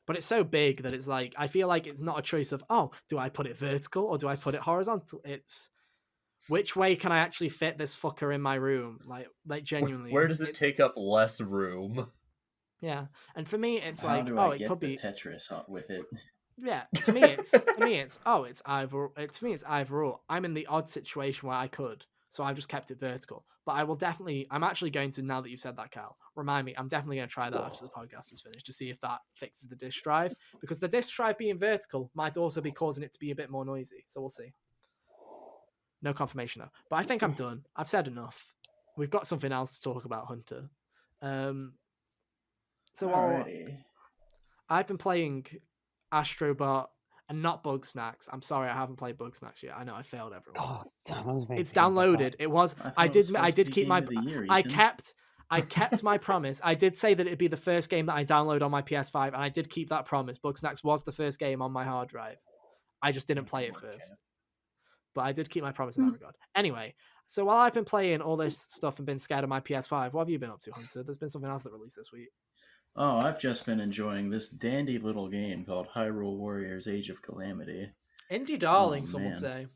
But it's so big that it's like, I feel like it's not a choice of, oh, do I put it vertical or do I put it horizontal? It's which way can I actually fit this fucker in my room? Like genuinely. Where does it take up less room? Yeah. And for me, it's How like, do oh, I it get could the be Tetris with it. Yeah, to me it's it's either or. I'm in the odd situation where I could, so I've just kept it vertical. But I'm actually going to, now that you've said that, Cal, remind me, I'm definitely going to try that after the podcast is finished to see if that fixes the disk drive, because the disk drive being vertical might also be causing it to be a bit more noisy. So we'll see. No confirmation though. But I think I'm done. I've said enough. We've got something else to talk about, Hunter. I've been playing Astrobot and not Bug Snacks. I'm sorry, I haven't played Bug Snacks yet. I know I failed everyone. God damn, it's downloaded. It was. I did keep my. I kept my promise. I did say that it'd be the first game that I download on my PS5, and I did keep that promise. Bug Snacks was the first game on my hard drive. I just didn't play it first. But I did keep my promise in that regard. Anyway, so while I've been playing all this stuff and been scared of my PS5, what have you been up to, Hunter? There's been something else that released this week. Oh, I've just been enjoying this dandy little game called Hyrule Warriors Age of Calamity. Indie darling, some would say.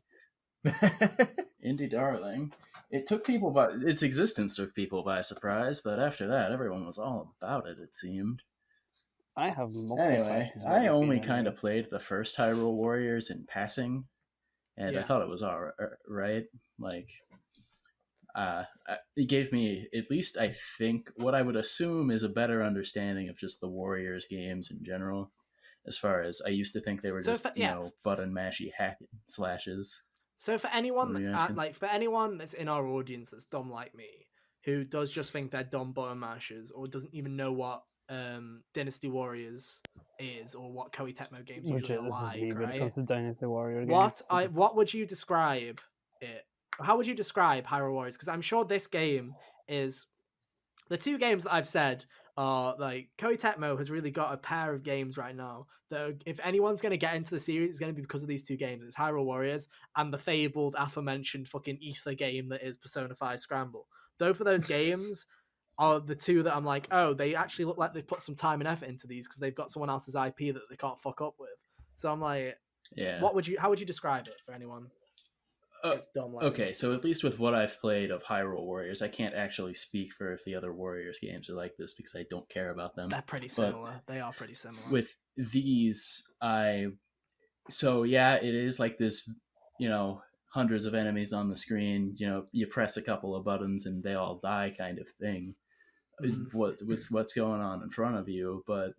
Indie darling. Its existence took people by surprise, but after that, everyone was all about it, it seemed. I have multiple Anyway, questions about I this only game kind anyway. of played the first Hyrule Warriors in passing, and I thought it was all right. Like, it gave me, at least I think, what I would assume is a better understanding of just the Warriors games in general. As far as I used to think they were just, button mashy hack and slashes. So for anyone for anyone that's in our audience that's dumb like me, who does just think they're dumb button mashers or doesn't even know what Dynasty Warriors is or what Koei Tecmo games usually are like, me right? when it comes to Dynasty Warrior games. What would you describe it? How would you describe Hyrule Warriors? Because I'm sure this game is the two games that I've said are like Koei Tecmo has really got a pair of games right now that if anyone's going to get into the series, it's going to be because of these two games. It's Hyrule Warriors and the fabled aforementioned fucking Ether game that is Persona 5 Scramble. Both of those games are the two that I'm like, oh, they actually look like they've put some time and effort into these because they've got someone else's IP that they can't fuck up with. So I'm like, how would you describe it for anyone? Okay, so at least with what I've played of Hyrule Warriors, I can't actually speak for if the other Warriors games are like this because I don't care about them. They're pretty similar. They are pretty similar. With these, it is like this, hundreds of enemies on the screen, you press a couple of buttons and they all die kind of thing. With what's going on in front of you, but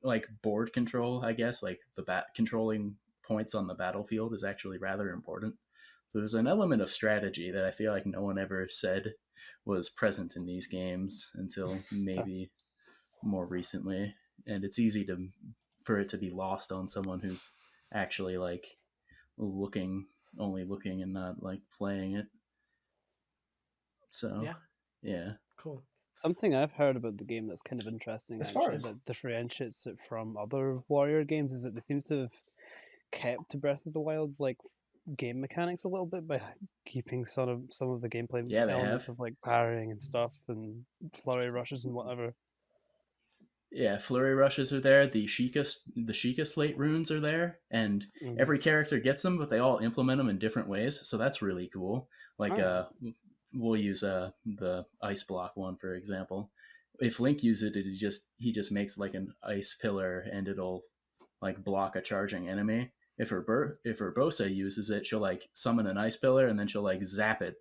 like board control, I guess, like the controlling points on the battlefield is actually rather important. So there's an element of strategy that I feel like no one ever said was present in these games until maybe more recently. And it's easy for it to be lost on someone who's actually like only looking and not like playing it. So, yeah. Cool. Something I've heard about the game that's kind of interesting, that differentiates it from other Warrior games, is that they seems to have kept Breath of the Wild's like game mechanics a little bit by keeping some of the gameplay elements of like parrying and stuff and flurry rushes and whatever. Yeah, flurry rushes are there. The Sheikah Slate runes are there, and every character gets them, but they all implement them in different ways. So that's really cool. Like, we'll use the ice block one for example. If Link uses it, he just makes like an ice pillar, and it'll like block a charging enemy. If Urbosa uses it, she'll like summon an ice pillar and then she'll like zap it.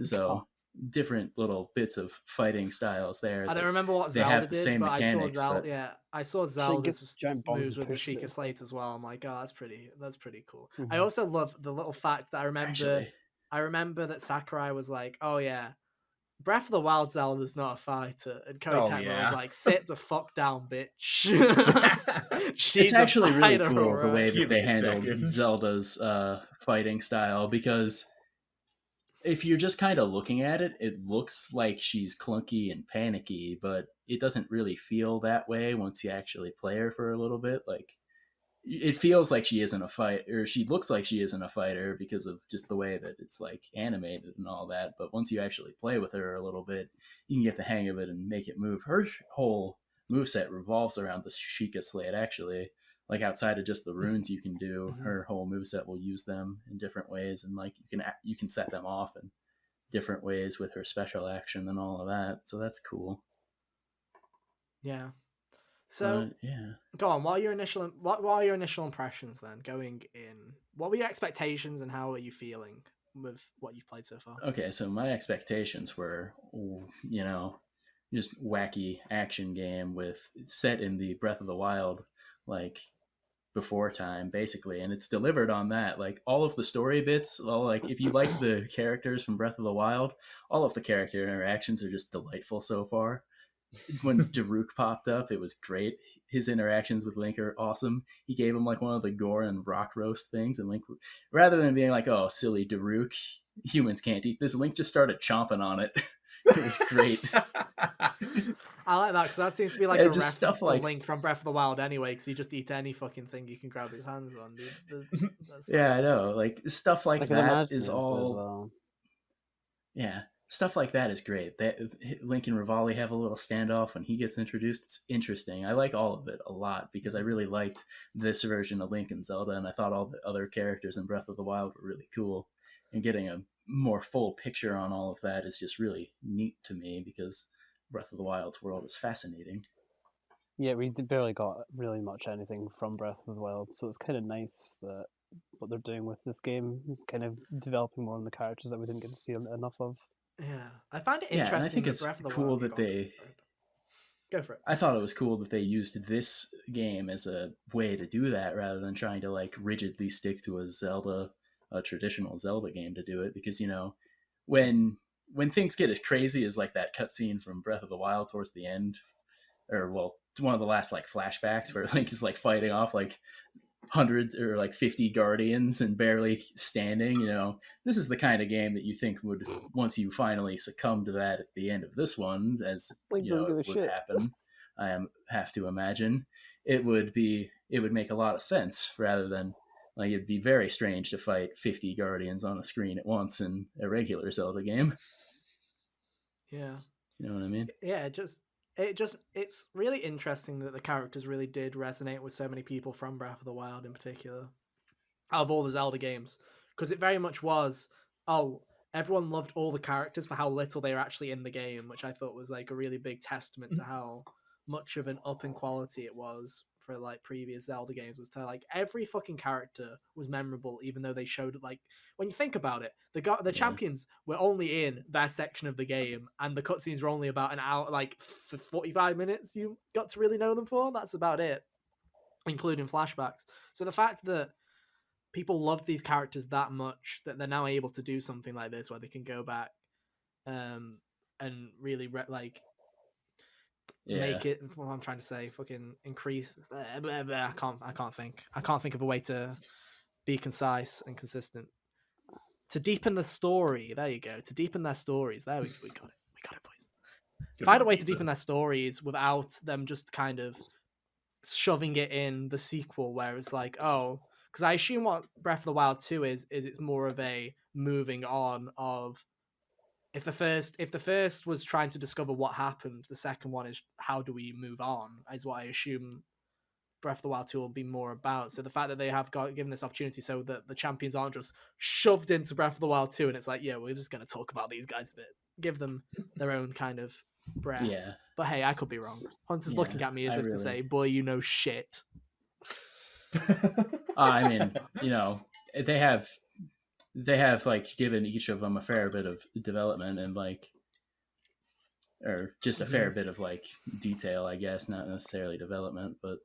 So different little bits of fighting styles there. I don't remember what Zelda did, but I saw Zelda's moves with the Sheikah Slate as well. I'm like, oh, that's pretty cool. I also love the little fact that I remember that Sakurai was like, oh yeah, Breath of the Wild Zelda's not a fighter, and Koei Tecmo was like, sit the fuck down, bitch. It's actually really cool the way that they handled Zelda's fighting style, because if you're just kind of looking at it, it looks like she's clunky and panicky, but it doesn't really feel that way once you actually play her for a little bit. Like, it feels like she isn't a fighter, or she looks like she isn't a fighter because of just the way that it's like animated and all that. But once you actually play with her a little bit, you can get the hang of it and make it move. Her whole moveset revolves around the Sheikah Slate, actually. Like, outside of just the runes you can do, her whole moveset will use them in different ways, and like you can set them off in different ways with her special action and all of that. So that's cool. Yeah. So go on. What are your initial impressions then? Going in, what were your expectations and how are you feeling with what you've played so far? Okay, so my expectations were, just wacky action game set in the Breath of the Wild, like before time, basically, and it's delivered on that. Like, all of the story bits, if you like the characters from Breath of the Wild, all of the character interactions are just delightful so far. When Daruk popped up, it was great. His interactions with Link are awesome. He gave him like one of the gore and rock roast things, and Link, rather than being like, oh, silly Daruk, humans can't eat this, Link just started chomping on it. It was great. I like that, because that seems to be like a reference to Link from Breath of the Wild anyway, because you just eat any fucking thing you can grab his hands on, dude. Yeah, I know. Like, stuff like that is all... well. Yeah. stuff like that is great. Link and Rivali have a little standoff when he gets introduced. It's interesting. I like all of it a lot because I really liked this version of Link and Zelda, and I thought all the other characters in Breath of the Wild were really cool. And getting a more full picture on all of that is just really neat to me because Breath of the Wild's world is fascinating. Yeah, we barely got really much anything from Breath of the Wild, so it's kind of nice that what they're doing with this game is kind of developing more on the characters that we didn't get to see enough of. Yeah, I find it interesting. And I think that it's Breath of the cool Wild, that they go for it. I thought it was cool that they used this game as a way to do that rather than trying to like rigidly stick to a traditional Zelda game to do it. Because when things get as crazy as like that cutscene from Breath of the Wild towards the end, or one of the last like flashbacks where Link is like fighting off like hundreds or like 50 guardians and barely standing, this is the kind of game that you think would, once you finally succumb to that at the end of this one, as would happen, I have to imagine, it would make a lot of sense rather than like it'd be very strange to fight 50 guardians on a screen at once in a regular Zelda game. Yeah. You know what I mean? Yeah, it's really interesting that the characters really did resonate with so many people from Breath of the Wild in particular, out of all the Zelda games, because it very much was, everyone loved all the characters for how little they were actually in the game, which I thought was like a really big testament to how much of an up in quality it was for like previous Zelda games, was to like every fucking character was memorable, even though they showed like, when you think about it, the champions were only in their section of the game, and the cutscenes were only about an hour, like for 45 minutes you got to really know them for. That's about it, including flashbacks. So the fact that people loved these characters that much that they're now able to do something like this where they can go back and really make it, what I'm trying to say, fucking increase. I can't think of a way to be concise and consistent. To deepen the story, there you go. To deepen their stories, there we got it. We got it, boys. Find a way to deepen their stories without them just kind of shoving it in the sequel, where it's like, because I assume what Breath of the Wild 2 is it's more of a moving on of. If the first was trying to discover what happened, the second one is how do we move on, is what I assume Breath of the Wild 2 will be more about. So the fact that they have given this opportunity so that the champions aren't just shoved into Breath of the Wild 2 and it's like, yeah, we're just going to talk about these guys a bit. Give them their own kind of breath. Yeah. But hey, I could be wrong. Hunter's looking at me as if to say, boy, you know shit. I mean, they have like given each of them a fair bit of development and like, or just a fair bit of like detail, I guess, not necessarily development. But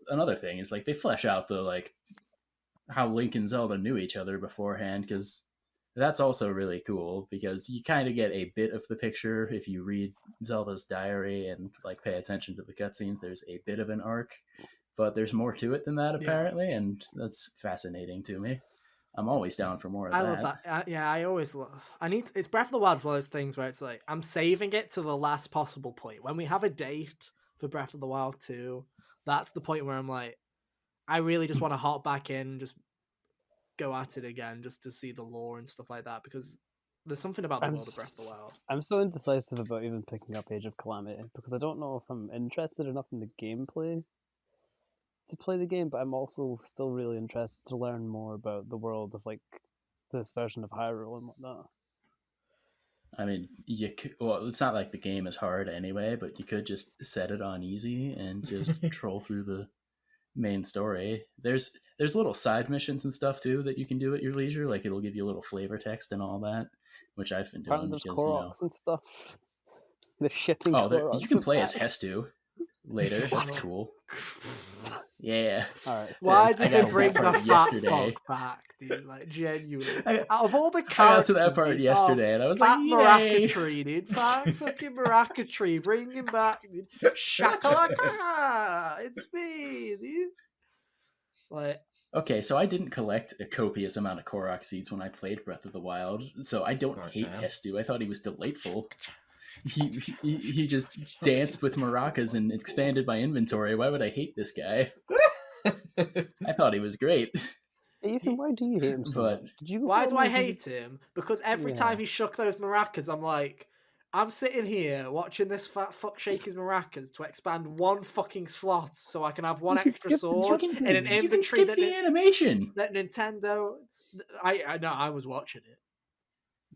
another thing is like they flesh out the like how Link and Zelda knew each other beforehand, because that's also really cool because you kind of get a bit of the picture if you read Zelda's diary and like pay attention to the cutscenes. There's a bit of an arc, but there's more to it than that apparently, and that's fascinating to me. I'm always down for more of that. I love that. I always love. It's Breath of the Wild is one of those things where it's like I'm saving it to the last possible point. When we have a date for Breath of the Wild 2, that's the point where I'm like, I really just want to hop back in, just go at it again, just to see the lore and stuff like that, because there's something about the world of Breath of the Wild. I'm so indecisive about even picking up Age of Calamity because I don't know if I'm interested enough in the gameplay to play the game, but I'm also still really interested to learn more about the world of like this version of Hyrule and whatnot. I mean, it's not like the game is hard anyway, but you could just set it on easy and just troll through the main story. There's little side missions and stuff too that you can do at your leisure. Like it'll give you a little flavor text and all that, which I've been doing. There's Koroks and stuff. They're shipping. You can play as Hestu later. That's cool. Yeah. All right. Why did they bring the fat fuck back, dude? Like genuinely. Out of all the characters, I got to that part yesterday, and I was like, "Yay!" Maracatry, dude. Fat fucking Maracatry, bring him back, dude. Shakalaka, it's me, dude. Like. Okay, so I didn't collect a copious amount of Korok seeds when I played Breath of the Wild, so I don't hate Hestu. I thought he was delightful. He just danced with maracas and expanded my inventory. Why would I hate this guy? I thought he was great. Ethan, why do you hate him so much? Why do I hate him? Because every time he shook those maracas, I'm like, I'm sitting here watching this fat fuck shake his maracas to expand one fucking slot so I can have one extra sword in an inventory. You can skip the animation. That Nintendo. I was watching it.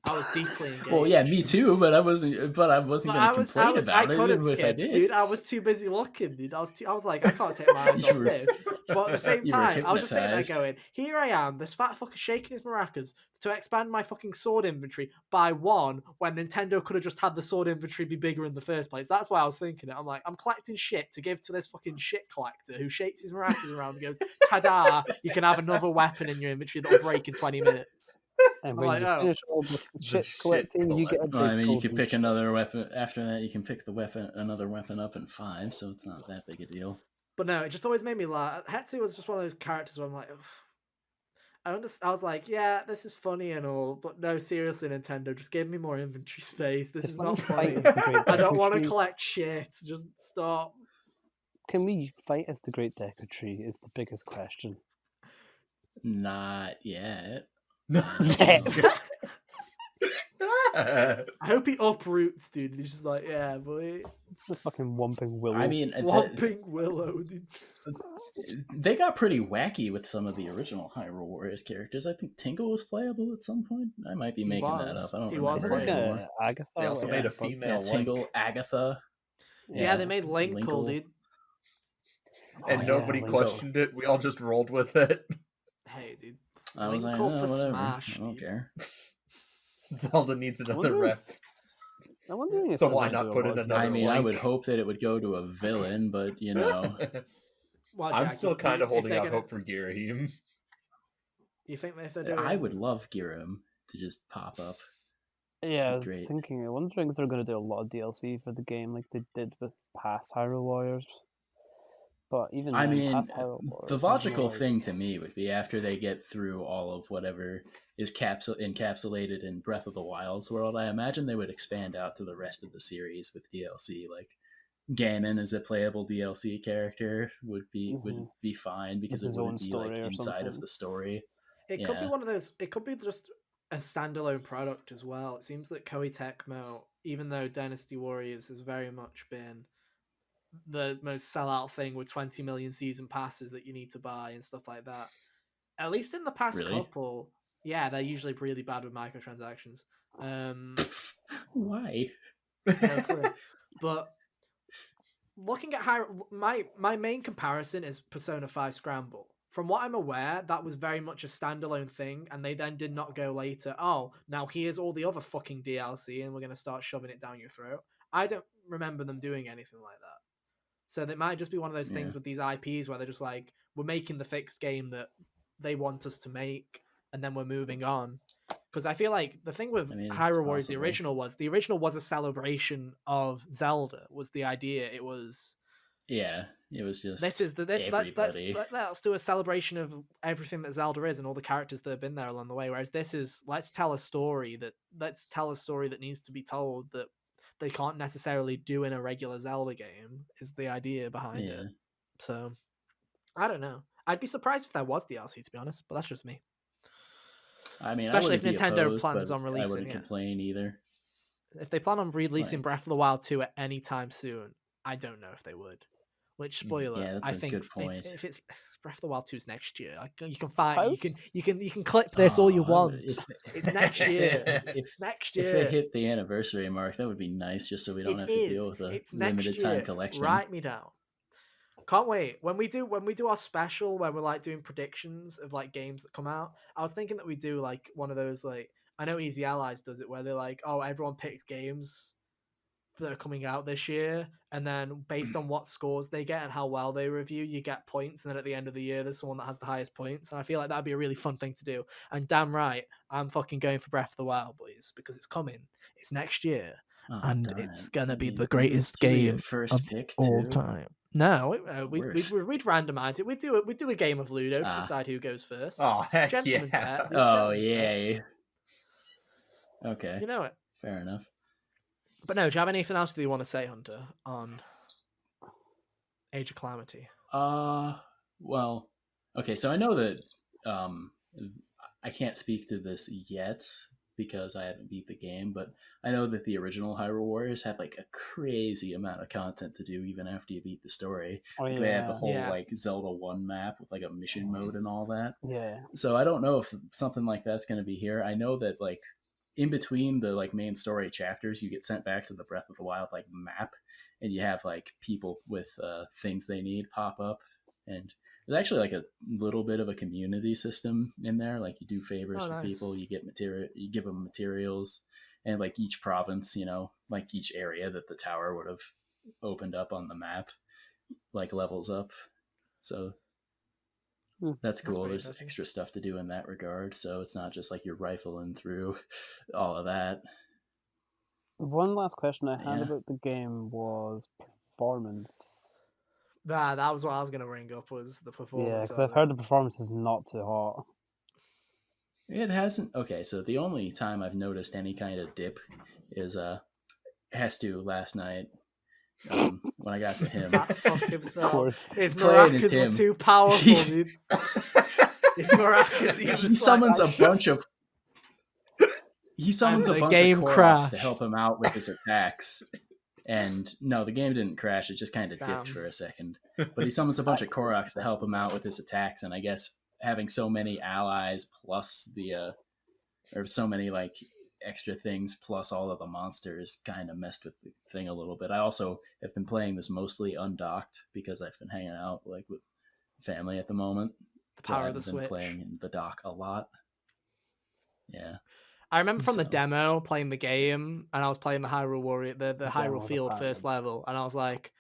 I was deeply engaged. Well, yeah, me too, but I wasn't going to complain about it. I couldn't skip, dude. I was too busy looking, dude. I was like, I can't take my eyes off this. But at the same time, I was just sitting there going, here I am, this fat fucker shaking his maracas to expand my fucking sword inventory by one when Nintendo could have just had the sword inventory be bigger in the first place. That's why I was thinking it. I'm like, I'm collecting shit to give to this fucking shit collector who shakes his maracas around and goes, ta-da, you can have another weapon in your inventory that'll break in 20 minutes. And when you finish all the shit collecting, you get a big you can pick another weapon. After that, you can pick another weapon up in 5, so it's not that big a deal. But no, it just always made me laugh. Hetsu was just one of those characters where I'm like, I was like, yeah, this is funny and all, but no, seriously, Nintendo, just give me more inventory space. This is not funny. I don't want to collect shit. Just stop. Can we fight as the Great Deku Tree is the biggest question. Not yet. I hope he uproots, dude. He's just like, yeah, boy. The fucking Whomping Willow. I mean, Whomping Willow, dude. They got pretty wacky with some of the original Hyrule Warriors characters. I think Tingle was playable at some point. I might be making that up. I don't remember anymore. Agatha. They also made a female Tingle, Agatha. Yeah, they made Linkle, dude. And nobody questioned it. We all just rolled with it. Hey, dude. I was like, whatever. Smash, I don't care. Zelda needs another rep. So why not put in another? I mean, I would hope that it would go to a villain, but you know. I'm still kind of holding out hope for Girahim. You think if they're doing? I would love Girahim to just pop up. Yeah, I was wondering if they're going to do a lot of DLC for the game, like they did with past Hyrule Warriors. But even I mean, the logical thing to me would be after they get through all of whatever is encapsulated in Breath of the Wild's world, I imagine they would expand out to the rest of the series with DLC. Like Ganon as a playable DLC character would be fine because it wouldn't be like inside of the story. It could be one of those. It could be just a standalone product as well. It seems that Koei Tecmo, even though Dynasty Warriors has very much been the most sellout thing with 20 million season passes that you need to buy and stuff like that. At least in the past couple, yeah, they're usually really bad with microtransactions. Why? No clue. But looking at my main comparison is Persona 5 Scramble. From what I'm aware, that was very much a standalone thing, and they then did not go later, oh, now here's all the other fucking DLC, and we're going to start shoving it down your throat. I don't remember them doing anything like that. So that might just be one of those things with these IPs where they're just like, we're making the fixed game that they want us to make, and then we're moving on. Because I feel like the thing with Hyrule Warriors, the original was a celebration of Zelda, was the idea. It was... Yeah, it was just let's do a celebration of everything that Zelda is and all the characters that have been there along the way. Whereas this is, let's tell a story that needs to be told that they can't necessarily do in a regular Zelda game, is the idea behind it. So, I don't know. I'd be surprised if there was DLC, to be honest, but that's just me. I mean, especially if Nintendo plans on releasing. I wouldn't complain either. If they plan on releasing Breath of the Wild 2 at any time soon, I don't know if they would. Which, spoiler, I think good point. If it's Breath of the Wild 2 is next year, you can find you can clip this all you want. It's next year. It's next year. If they hit the anniversary mark, that would be nice, just so we don't have to deal with a limited time collection. Write me down. Can't wait. When we do our special where we're like doing predictions of like games that come out, I was thinking that we do like one of those, like, I know Easy Allies does it, where they're like, oh, everyone picks games that are coming out this year, and then based on what scores they get and how well they review, you get points, and then at the end of the year there's someone that has the highest points. And I feel like that'd be a really fun thing to do. And damn right, I'm fucking going for Breath of the Wild, boys, because it's coming. It's next year, and it's gonna be the greatest game of all time. No, we'd randomize it. We'd do a game of Ludo to decide who goes first. Oh heck yay! Okay, you know it. Fair enough. But no, do you have anything else that you want to say, Hunter, on Age of Calamity? Well, okay, so I know that I can't speak to this yet because I haven't beat the game, but I know that the original Hyrule Warriors had like a crazy amount of content to do even after you beat the story. Like, they had the whole like Zelda 1 map with like a mission mode and all that. Yeah. So I don't know if something like that's going to be here. I know that like in between the like main story chapters, you get sent back to the Breath of the Wild like map, and you have like people with things they need pop up, and there's actually like a little bit of a community system in there. Like, you do favors for people, you get material, you give them materials, and like each province, you know, like each area that the tower would have opened up on the map, like levels up. So that's cool. There's extra stuff to do in that regard. So it's not just like you're rifling through all of that. One last question I had about the game was performance. That was what I was going to bring up, was the performance. Yeah, because I've heard the performance is not too hot. It hasn't. Okay, so the only time I've noticed any kind of dip is has to last night when I got to him. Fuck himself. His maracas were too powerful, dude. His maracas. He summons a bunch of. He summons a bunch of Koroks to help him out with his attacks. And no, the game didn't crash. It just kind of dipped for a second. But he summons a bunch of Koroks to help him out with his attacks. And I guess having so many allies plus or so many like extra things plus all of the monsters kind of messed with the thing a little bit. I also have been playing this mostly undocked because I've been hanging out like with family at the moment. The power of the Switch. Playing in the dock a lot. Yeah. I remember from the demo playing the game, and I was playing the Hyrule Warrior, the Hyrule Field first level, and I was like,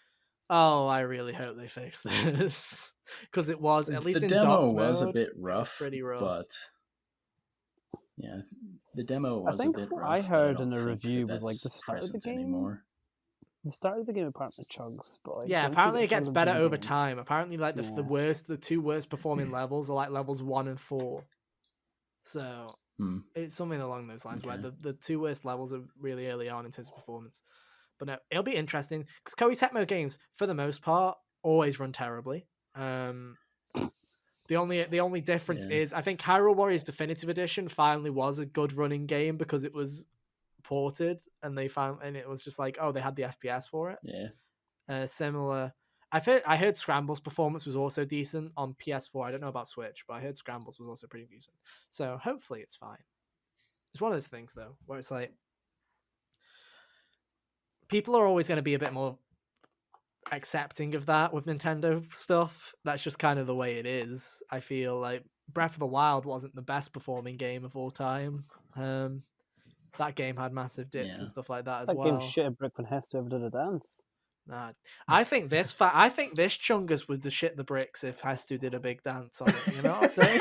"Oh, I really hope they fix this," because it was, at least in docked mode, the demo was a bit rough, pretty rough. But yeah, the demo was a bit rough. I heard in a review was like the start of the game. Anymore. The start of the game apparently chugs, but like, apparently it gets better over time. Apparently, like the two worst performing levels are like levels 1 and 4. So. It's something along those lines, where the two worst levels are really early on in terms of performance. But no, it'll be interesting because Koei Tecmo games, for the most part, always run terribly. The only difference is, I think Hyrule Warriors Definitive Edition finally was a good running game because it was ported, and it was just like, oh, they had the FPS for it. Yeah. Similar. I heard Scramble's performance was also decent on PS4. I don't know about Switch, but I heard Scramble's was also pretty decent. So hopefully it's fine. It's one of those things, though, where it's like people are always going to be a bit more accepting of that with Nintendo stuff. That's just kind of the way it is. I feel like Breath of the Wild wasn't the best performing game of all time. That game had massive dips and stuff like that as well. That game shit a brick when Hester ever did a dance. Nah, I think this Chungus would shit the bricks if Hestu did a big dance on it. You know what I'm saying?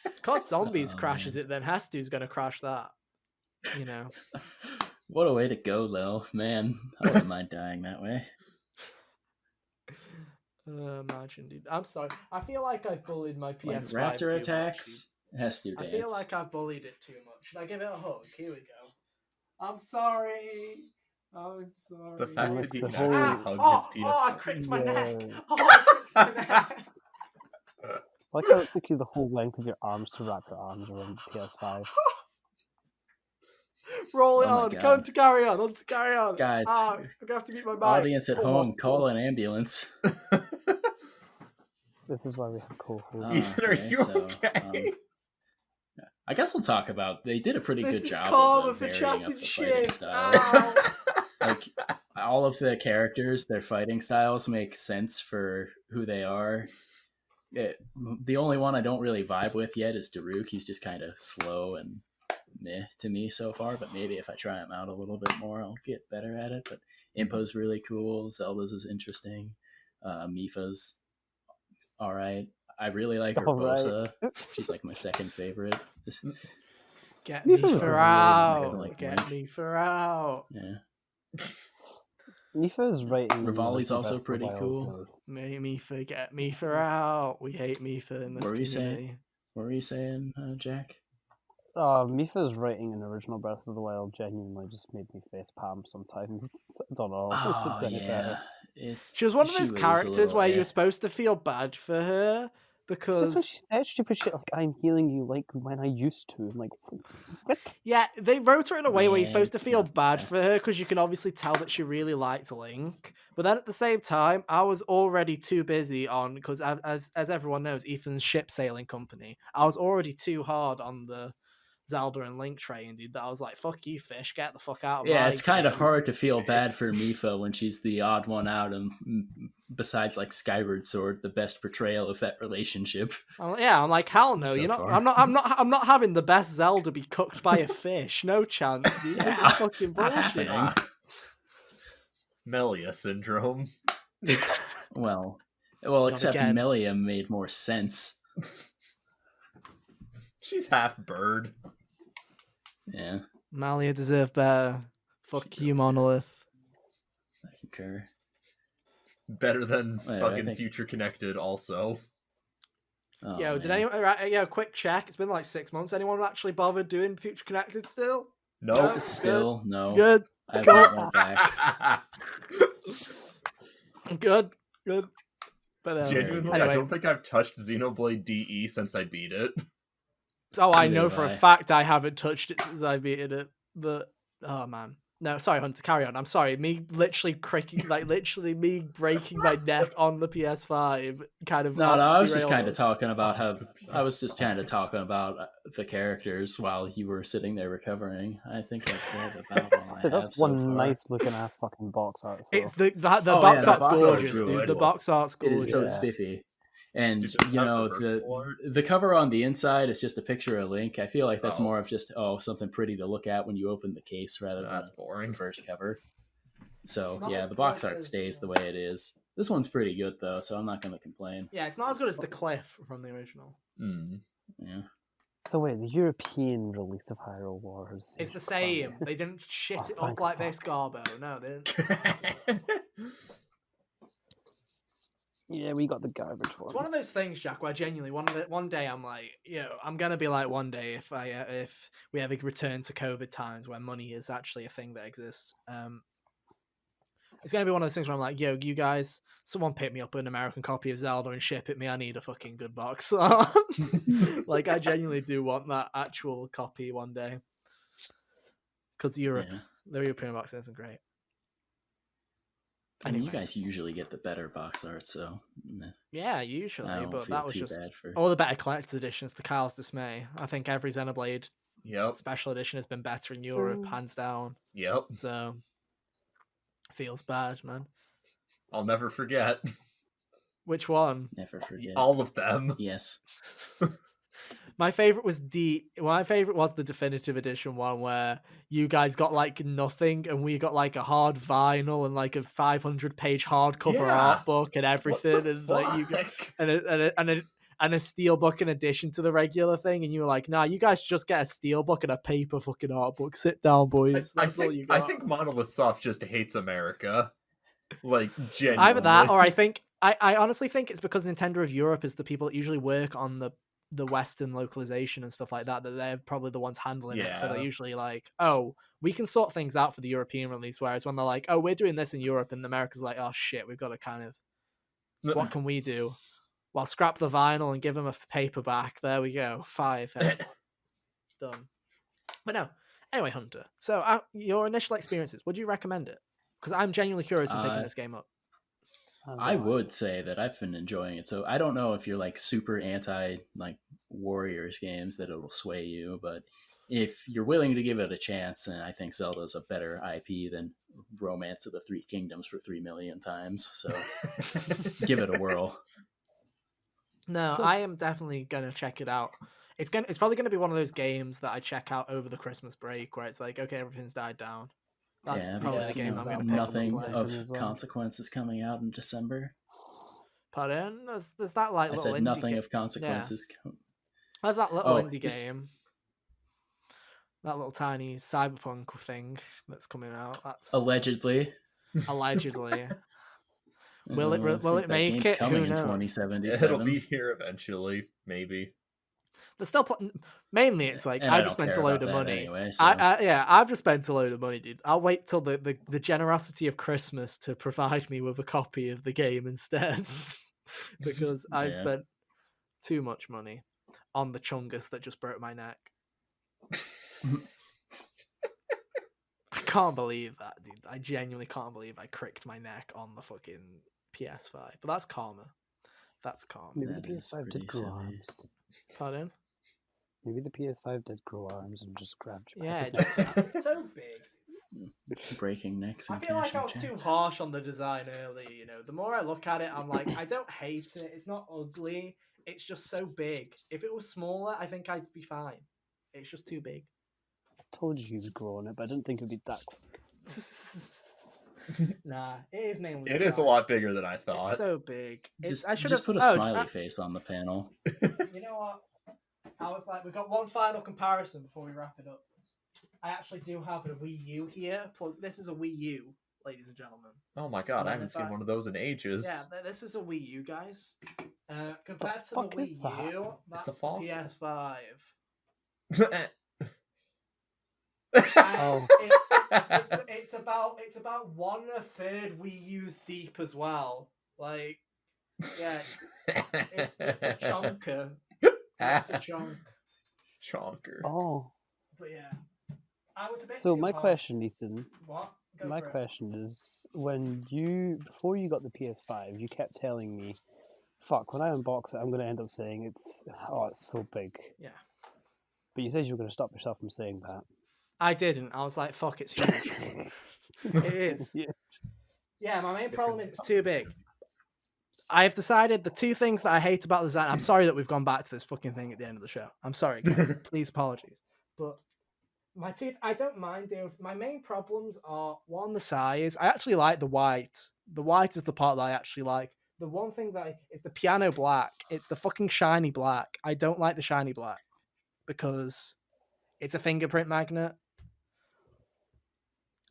If COD Zombies crashes it, then Hestu's gonna crash that. You know. What a way to go, though, man! I wouldn't mind dying that way. Imagine, dude. I'm sorry. I feel like I bullied my PS5 like Raptor too attacks. Much, Hestu dance. I feel like I bullied it too much. Should I give it a hug? Here we go. I'm sorry. I'm sorry. The fact that you can actually hug his PS5. Oh, I cricked my neck. Oh, I cricked my neck. Like how it took you the whole length of your arms to wrap your arms around the PS5. Roll it on. Come to carry on. Carry on. Guys, I'm going to have to mute my mic. Audience at home, call an ambulance. This is why we have co-hosts. Ethan, are you okay? I guess we'll talk about. They did a pretty good job of varying up the fighting shit. styles. Like all of the characters, their fighting styles make sense for who they are. The only one I don't really vibe with yet is Daruk. He's just kind of slow and meh to me so far. But maybe if I try him out a little bit more, I'll get better at it. But Impo's really cool. Zelda's is interesting. Mipha's all right. I really like Urbosa. Right. She's like my second favorite. Get me for out. Like get me for out. Yeah. Mipha's right. Rivali's also pretty cool. Mipha, get me for out. We hate Mipha in this community. What were you saying, Jack? Mifa's writing in original Breath of the Wild genuinely just made me face palm sometimes. I don't know if it's any better. She was one of those characters where you're supposed to feel bad for her because when she said stupid shit like "I'm healing you" like when I used to. I'm like, what? Yeah, they wrote her in a way where you're supposed to feel bad for her because you can obviously tell that she really liked Link. But then at the same time, I was already too busy on because as everyone knows, Ethan's ship sailing company. I was already too hard on the Zelda and Link train, dude. That I was like, "Fuck you, fish! Get the fuck out of my." Yeah, it's kind of hard to feel bad for Mifa when she's the odd one out, and besides like Skyward Sword, the best portrayal of that relationship. I'm like, hell no, you're not. I'm not having the best Zelda be cooked by a fish. No chance, dude. This is fucking bullshit. Melia syndrome. Well, except Melia made more sense. She's half bird. Yeah. Melia deserved better. Fuck you, Monolith. I concur. Better than fucking Future Connected also. Oh, yo, did anyone... quick check. It's been like 6 months. Anyone actually bothered doing Future Connected still? No. Still, no. Good. I haven't went back. Good. But genuinely, anyway. I don't think I've touched Xenoblade DE since I beat it. Oh, I know for a fact I haven't touched it since I beat it. But oh man, no, sorry, Hunter, carry on. I'm sorry, me literally breaking my neck on the PS5. Kind of. No, I was just kind of talking about the characters while you were sitting there recovering. I think I've said about all I that's one so nice looking ass fucking box art. So. It's the box art's gorgeous, dude. The box art's gorgeous. It is so spiffy. And the cover on the inside is just a picture of Link. I feel like that's more of just something pretty to look at when you open the case rather than boring first cover. So the box art stays the way it is. This one's pretty good though, so I'm not going to complain. Yeah, it's not as good as the Cliff from the original. Yeah. So wait, the European release of Hyrule Warriors. It's the same. They didn't shit it up like this, Garbo. No, they didn't. Yeah, we got the garbage one. It's one of those things, Jack, where genuinely one day I'm like, I'm gonna be like one day if we ever return to COVID times where money is actually a thing that exists. It's gonna be one of those things where I'm like, yo, you guys, someone pick me up an American copy of Zelda and ship it me. I need a fucking good box. Like, I genuinely do want that actual copy one day. Because the European box isn't great. Anyway. You guys usually get the better box art, so... Yeah, usually, but that was just... all the better collector's editions, to Kyle's dismay. I think every Xenoblade special edition has been better in Europe, hands down. Yep. So, feels bad, man. I'll never forget. Which one? Never forget. All of them. Yes. My favorite was the definitive edition one where you guys got like nothing and we got like a hard vinyl and like a 500-page hardcover art book and everything, and like you got and a steel book in addition to the regular thing, and you were like, nah, you guys just get a steel book and a paper fucking art book. Sit down, boys. That's all you got. I think Monolith Soft just hates America. Like, genuinely. Either that, or I honestly think it's because Nintendo of Europe is the people that usually work on the Western localization and stuff like that they're probably the ones handling it. So they're usually like, oh, we can sort things out for the European release. Whereas when they're like, oh, we're doing this in Europe, and America's like, oh shit, we've got to kind of, what can we do? Well, scrap the vinyl and give them a paperback. There we go. 5 done. But no. Anyway, Hunter. So your initial experiences, would you recommend it? Because I'm genuinely curious in picking this game up. I would say that I've been enjoying it. So I don't know if you're like super anti like Warriors games that it'll sway you, but if you're willing to give it a chance, and I think Zelda's a better IP than Romance of the Three Kingdoms for 3 million times, so give it a whirl. No, I am definitely gonna check it out. It's probably gonna be one of those games that I check out over the Christmas break, where it's like, okay, everything's died down. That's probably the game I'm going to pick. Nothing of consequence is coming out in December. Pardon? There's that like little indie nothing of consequences. Yeah. There's that little indie game. That little tiny cyberpunk thing that's coming out. That's allegedly. Allegedly. Will it make it? Coming in 2077. It'll be here eventually, maybe. But still, mainly it's like I just spent a load of money. Anyway, so. I've just spent a load of money, dude. I'll wait till the generosity of Christmas to provide me with a copy of the game instead, because I've spent too much money on the chungus that just broke my neck. I can't believe that, dude. I genuinely can't believe I cricked my neck on the fucking PS5. But that's karma. That's karma. Maybe the PS5 did grow arms. Pardon? Maybe the PS5 did grow arms and just grabbed you. Yeah, it's so big. Breaking necks. I feel like I was too harsh on the design early. You know, the more I look at it, I'm like, I don't hate it. It's not ugly. It's just so big. If it was smaller, I think I'd be fine. It's just too big. I told you he was growing it, but I didn't think it'd be that quick. Nah, it is mainly. It is a lot bigger than I thought. It's so big. I should just put a smiley face on the panel. You know what? I was like, we've got one final comparison before we wrap it up. I actually do have a Wii U here. This is a Wii U, ladies and gentlemen. Oh my god, I haven't seen one of those in ages. Yeah, this is a Wii U, guys. Compared to the Wii U, that's a PS5. Oh. It's about 1/3 Wii U's deep as well. Like, yeah, it's a chonker. It's a chonk. Chonker. Oh. But yeah, I was a bit. So my question, Ethan. What? My question is, before you got the PS5, you kept telling me, "Fuck, when I unbox it, I'm going to end up saying it's so big." Yeah. But you said you were going to stop yourself from saying that. I didn't. I was like, "Fuck, it's huge." It is. Yeah, my main problem is it's too big. I have decided the two things that I hate about the design. I'm sorry that we've gone back to this fucking thing at the end of the show. I'm sorry, guys. Please apologies. But I don't mind. My main problems are, one, the size. I actually like the white. The white is the part that I actually like. The one thing is the piano black. It's the fucking shiny black. I don't like the shiny black because it's a fingerprint magnet.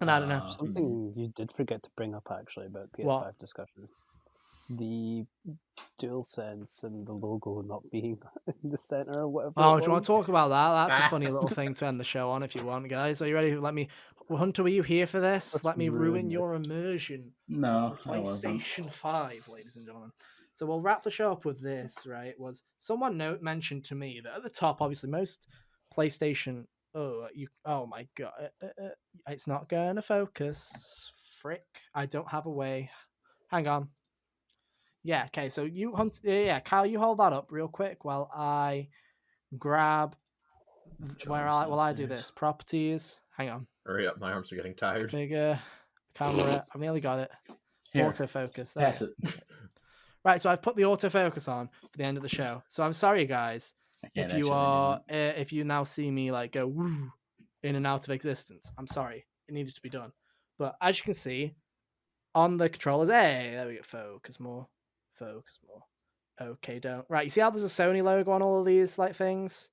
And I don't know. Something you did forget to bring up actually about PS5 discussion. The DualSense and the logo not being in the center or whatever. Oh, do you want to talk about that? That's a funny little thing to end the show on if you want, guys. Are you ready? Hunter, were you here for this? Let me ruin your immersion. No, I wasn't. PlayStation 5, ladies and gentlemen. So we'll wrap the show up with this, right? Someone mentioned to me that at the top, obviously, most PlayStation... Oh my god. It's not going to focus. Frick. I don't have a way. Hang on. Yeah, okay, so Kyle, you hold that up real quick while I grab while I do this. Properties. Hang on. Hurry up, my arms are getting tired. Figure, camera. I've nearly got it. Here, autofocus. Pass it. Right, so I've put the autofocus on for the end of the show. So I'm sorry, guys, if you now see me like go woo in and out of existence. I'm sorry, it needed to be done. But as you can see on the controllers, hey, there we go. Focus more. Okay, don't. Right, you see how there's a Sony logo on all of these like things?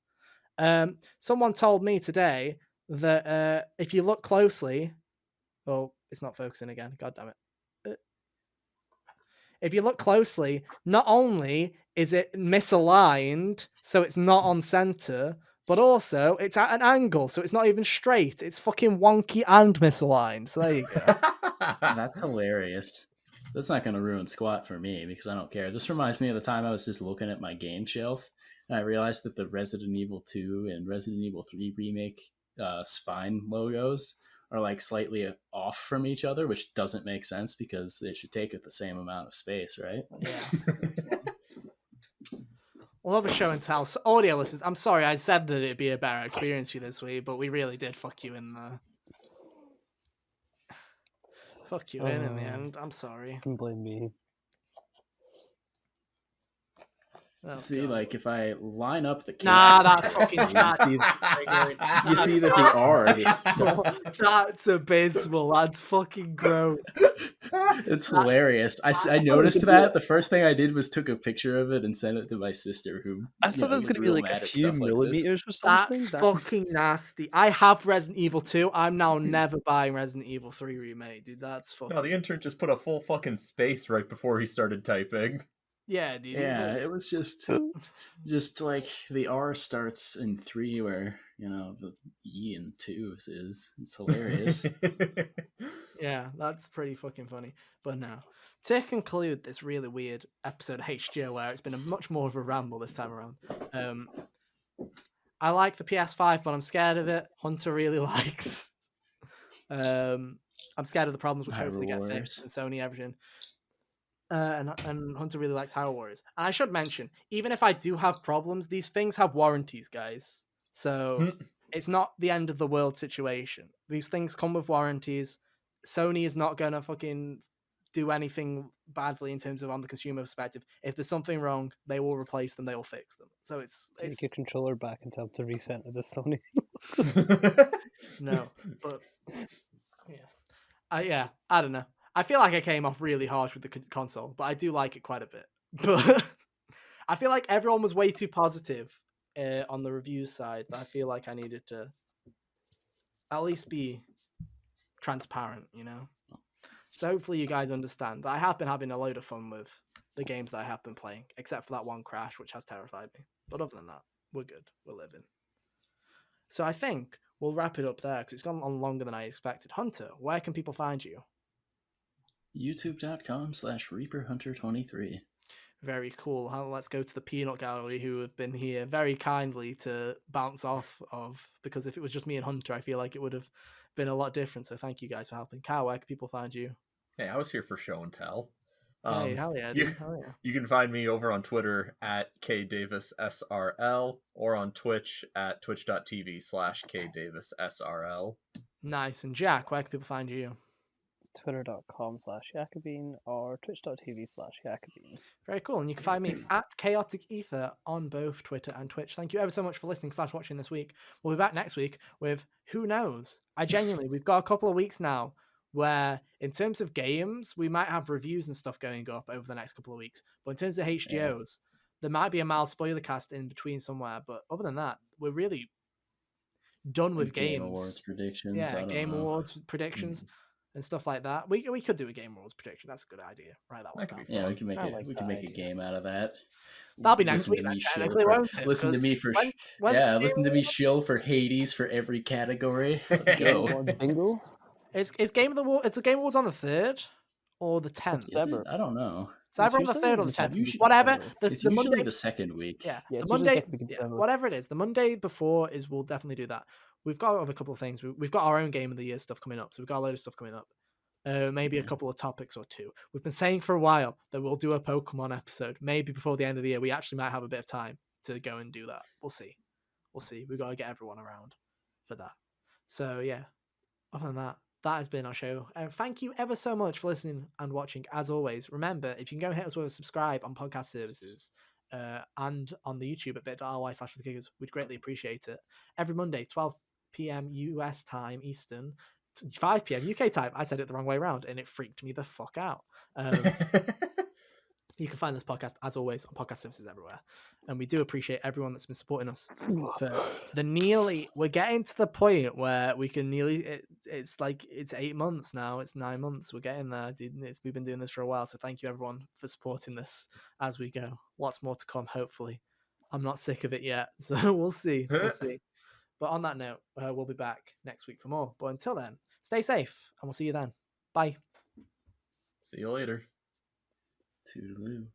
Someone told me today that if you look closely, it's not focusing again. God damn it. If you look closely, not only is it misaligned, so it's not on center, but also it's at an angle, so it's not even straight. It's fucking wonky and misaligned. So there you go. That's hilarious. That's not going to ruin squat for me because I don't care. This reminds me of the time I was just looking at my game shelf and I realized that the Resident Evil 2 and Resident Evil 3 remake spine logos are like slightly off from each other, which doesn't make sense because they should take up the same amount of space, right? Yeah. We'll have a show and tell. So, audio listeners, I'm sorry I said that it'd be a better experience for you this week, but we really did fuck you in the... Fuck you in the end. I'm sorry. You can blame me. Oh, see, God. Like if I line up the cases, that's fucking you see that the R. That's abysmal. That's fucking gross. It's hilarious. I noticed that. The first thing I did was took a picture of it and sent it to my sister, who I thought that was going to be like a few millimeters or something. That's fucking nasty. I have Resident Evil 2. I'm now never buying Resident Evil 3 remake, dude. That's fucking... No, the intern just put a full fucking space right before he started typing. Yeah, dude. Yeah, it was just like the R starts in 3 where, the E in 2 is. It's hilarious. Yeah, that's pretty fucking funny. But no. To conclude this really weird episode of HGO where it's been a much more of a ramble this time around. I like the PS5, but I'm scared of it. Hunter really likes. I'm scared of the problems which hopefully get fixed and Sony everything. And Hunter really likes Hyrule Warriors. And I should mention, even if I do have problems, these things have warranties, guys. So it's not the end of the world situation. These things come with warranties. Sony is not gonna fucking do anything badly in terms of on the consumer perspective. If there's something wrong, they will replace them. They will fix them. So it's take your controller back and tell them to recenter the Sony. No, but yeah, I don't know. I feel like I came off really harsh with the console, but I do like it quite a bit. But I feel like everyone was way too positive on the reviews side. But I feel like I needed to at least be transparent, So hopefully you guys understand that I have been having a load of fun with the games that I have been playing, except for that one crash, which has terrified me. But other than that, we're good. We're living. So I think we'll wrap it up there because it's gone on longer than I expected. Hunter, where can people find you? youtube.com/ReaperHunter23. Very cool. Let's go to the Peanut Gallery, who have been here very kindly to bounce off of, because if it was just me and Hunter, I feel like it would have been a lot different. So thank you guys for helping. Kyle, where can people find you? Hey, I was here for show and tell. Hey, hell yeah, dude. Hell yeah. You can find me over on Twitter at KDavisSRL or on Twitch at twitch.tv/KDavisSRL. Nice. And Jack, where can people find you? Twitter.com/Jacobine or twitch.tv/Jacobine. Very cool. And you can find me at Chaotic Ether on both Twitter and Twitch. Thank you ever so much for listening / watching this week. We'll be back next week with who knows? We've got a couple of weeks now where in terms of games, we might have reviews and stuff going up over the next couple of weeks. But in terms of HGOs, there might be a mild spoiler cast in between somewhere. But other than that, we're really done with games. Awards predictions. Yeah, Awards predictions. And stuff like that. We could do a Game Awards prediction. That's a good idea. Right, that one. Yeah, we can make a game out of that. That'll be next week. Listen to me for listen to me shill for Hades for every category. Let's go. Bingo. It's Game of the War. It's the Game Awards on the 3rd or the 10th. I don't know. It's either on the 3rd or the 10th. Whatever. It's usually the second week. Yeah, the Monday. Whatever it is, the Monday before is. We'll definitely do that. We've got a couple of things. We've got our own Game of the Year stuff coming up, so we've got a load of stuff coming up. Maybe a couple of topics or two. We've been saying for a while that we'll do a Pokemon episode. Maybe before the end of the year, we actually might have a bit of time to go and do that. We'll see. We've got to get everyone around for that. So yeah, other than that, that has been our show. And thank you ever so much for listening and watching. As always, remember, if you can go hit us with a subscribe on podcast services and on the YouTube at bit.ly/thekickers, we'd greatly appreciate it. Every Monday, 12 p.m. US time, Eastern, 5 p.m. UK time. I said it the wrong way around, and it freaked me the fuck out. You can find this podcast, as always, on podcast services everywhere. And we do appreciate everyone that's been supporting us. We're getting to the point where we can it's 8 months now. It's 9 months. We're getting there. We've been doing this for a while. So thank you, everyone, for supporting this as we go. Lots more to come, hopefully. I'm not sick of it yet. So we'll see. But on that note, we'll be back next week for more. But until then, stay safe, and we'll see you then. Bye. See you later. Toodaloo.